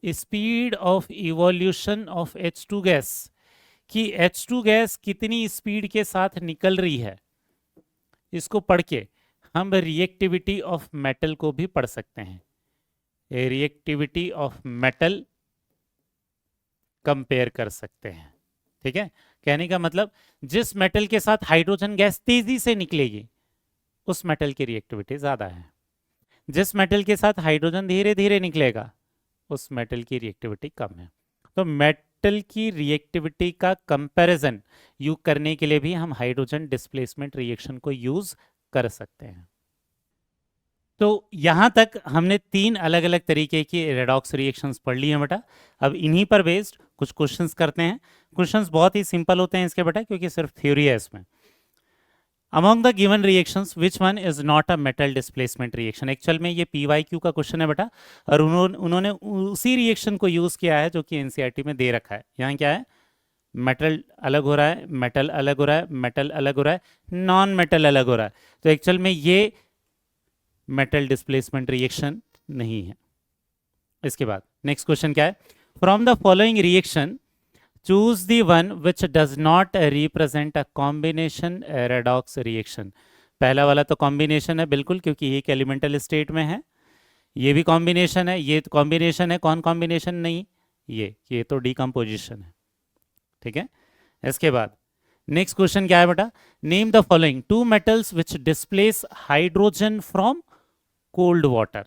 speed of evolution of H2 gas, कि H2 गैस कितनी स्पीड के साथ निकल रही है, इसको पढ़ के हम रिएक्टिविटी ऑफ मेटल को भी पढ़ सकते हैं, रिएक्टिविटी ऑफ मेटल कंपेयर कर सकते हैं। ठीक है, कहने का मतलब जिस मेटल के साथ हाइड्रोजन गैस तेजी से निकलेगी उस मेटल की रिएक्टिविटी ज्यादा है, जिस मेटल के साथ हाइड्रोजन धीरे धीरे निकलेगा उस मेटल की रिएक्टिविटी कम है। तो मेटल की रिएक्टिविटी का कंपैरिजन यूज करने के लिए भी हम हाइड्रोजन डिस्प्लेसमेंट रिएक्शन को यूज कर सकते हैं। तो यहां तक हमने 3 अलग अलग तरीके की रेडॉक्स रिएक्शंस पढ़ ली हैं बेटा। अब इन्हीं पर बेस्ड कुछ क्वेश्चंस करते हैं। क्वेश्चंस बहुत ही सिंपल होते हैं इसके बेटा, क्योंकि सिर्फ थ्योरी है इसमें। Among the given reactions which one is not a metal displacement reaction. Actual में ये PYQ का क्वेश्चन है बेटा, और उन्होंने उसी रिएक्शन को यूज किया है जो कि NCERT में दे रखा है। यहाँ क्या है, मेटल अलग हो रहा है, मेटल अलग हो रहा है, मेटल अलग हो रहा है, नॉन मेटल अलग हो रहा है। तो एक्चुअल में ये मेटल डिस्प्लेसमेंट रिएक्शन नहीं है। इसके बाद नेक्स्ट क्वेश्चन क्या है, from the following reaction choose the one which does not represent a combination redox reaction. पहला वाला तो कॉम्बिनेशन है बिल्कुल, क्योंकि ये एक एलिमेंटल स्टेट में है, ये भी कॉम्बिनेशन है, ये कॉम्बिनेशन है, कौन कॉम्बिनेशन नहीं, ये तो डिकम्पोजिशन है। ठीक है, इसके बाद नेक्स्ट क्वेश्चन क्या है बेटा, name the following 2 metals which displace hydrogen from cold water.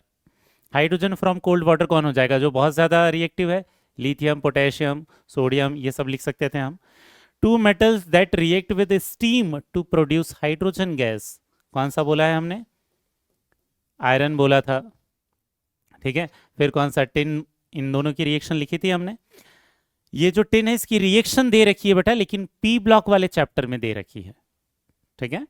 Hydrogen from cold water कौन हो जाएगा, जो बहुत ज्यादा रिएक्टिव है, लिथियम, पोटेशियम, सोडियम, ये सब लिख सकते थे हम। 2 metals that react with steam to produce hydrogen gas, कौन सा बोला है हमने, आयरन बोला था। ठीक है, फिर कौन सा, टिन, इन दोनों की रिएक्शन लिखी थी हमने। ये जो टिन है इसकी रिएक्शन दे रखी है बेटा, लेकिन P ब्लॉक वाले चैप्टर में दे रखी है। ठीक है,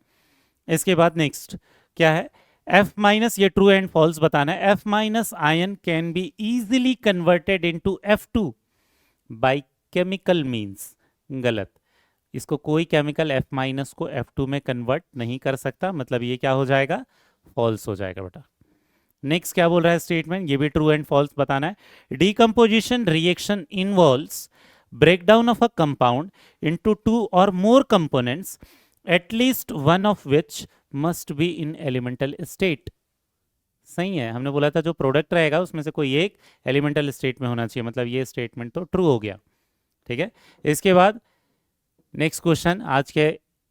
इसके बाद नेक्स्ट क्या है, F माइनस, ये ट्रू एंड फॉल्स बताना है। F minus ion can be easily converted into F2 by chemical means, गलत। इसको कोई केमिकल F माइनस को F2 में कन्वर्ट नहीं कर सकता, मतलब ये क्या हो जाएगा, फॉल्स हो जाएगा बेटा। नेक्स्ट क्या बोल रहा है स्टेटमेंट, ये भी ट्रू एंड फॉल्स बताना है। Decomposition reaction involves breakdown of a compound into 2 or more components, at least one of which must be in elemental state। सही है, हमने बोला था जो प्रोडक्ट रहेगा उसमें से कोई एक एलिमेंटल स्टेट में होना चाहिए, मतलब ये स्टेटमेंट तो ट्रू हो गया। ठीक है, इसके बाद नेक्स्ट क्वेश्चन, आज के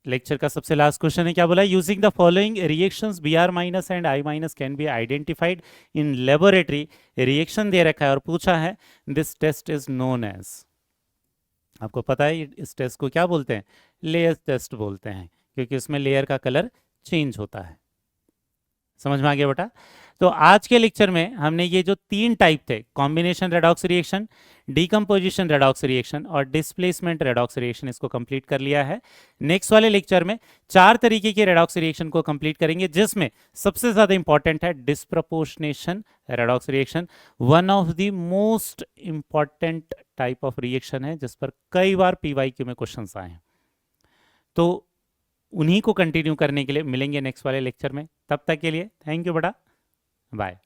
लेक्चर का सबसे लास्ट क्वेश्चन है, क्या बोला, using the following reactions Br minus and I minus can be identified in laboratory. Reaction दे रखा है और पूछा है this test is known as, आपको पता है इस टेस्ट को क्या बोलते हैं, लेयर टेस्ट बोलते हैं, क्योंकि उसमें लेयर का कलर चेंज होता है। समझ में आ गया बेटा। तो आज के लेक्चर में हमने ये जो 3 टाइप थे, combination redox reaction, decomposition redox reaction और डिस्प्लेसमेंट रेडॉक्स रिएक्शन, इसको कंप्लीट कर लिया है। नेक्स्ट वाले लेक्चर में 4 तरीके के रेडॉक्स रिएक्शन को कंप्लीट करेंगे, जिसमें सबसे ज्यादा इंपॉर्टेंट है disproportionation redox reaction. One of the most important type of reaction है, जिस पर कई बार PYQ में क्वेश्चंस आए हैं। तो उन्हीं को कंटिन्यू करने के लिए मिलेंगे नेक्स्ट वाले लेक्चर में। तब तक के लिए थैंक यू बेटा, बाय।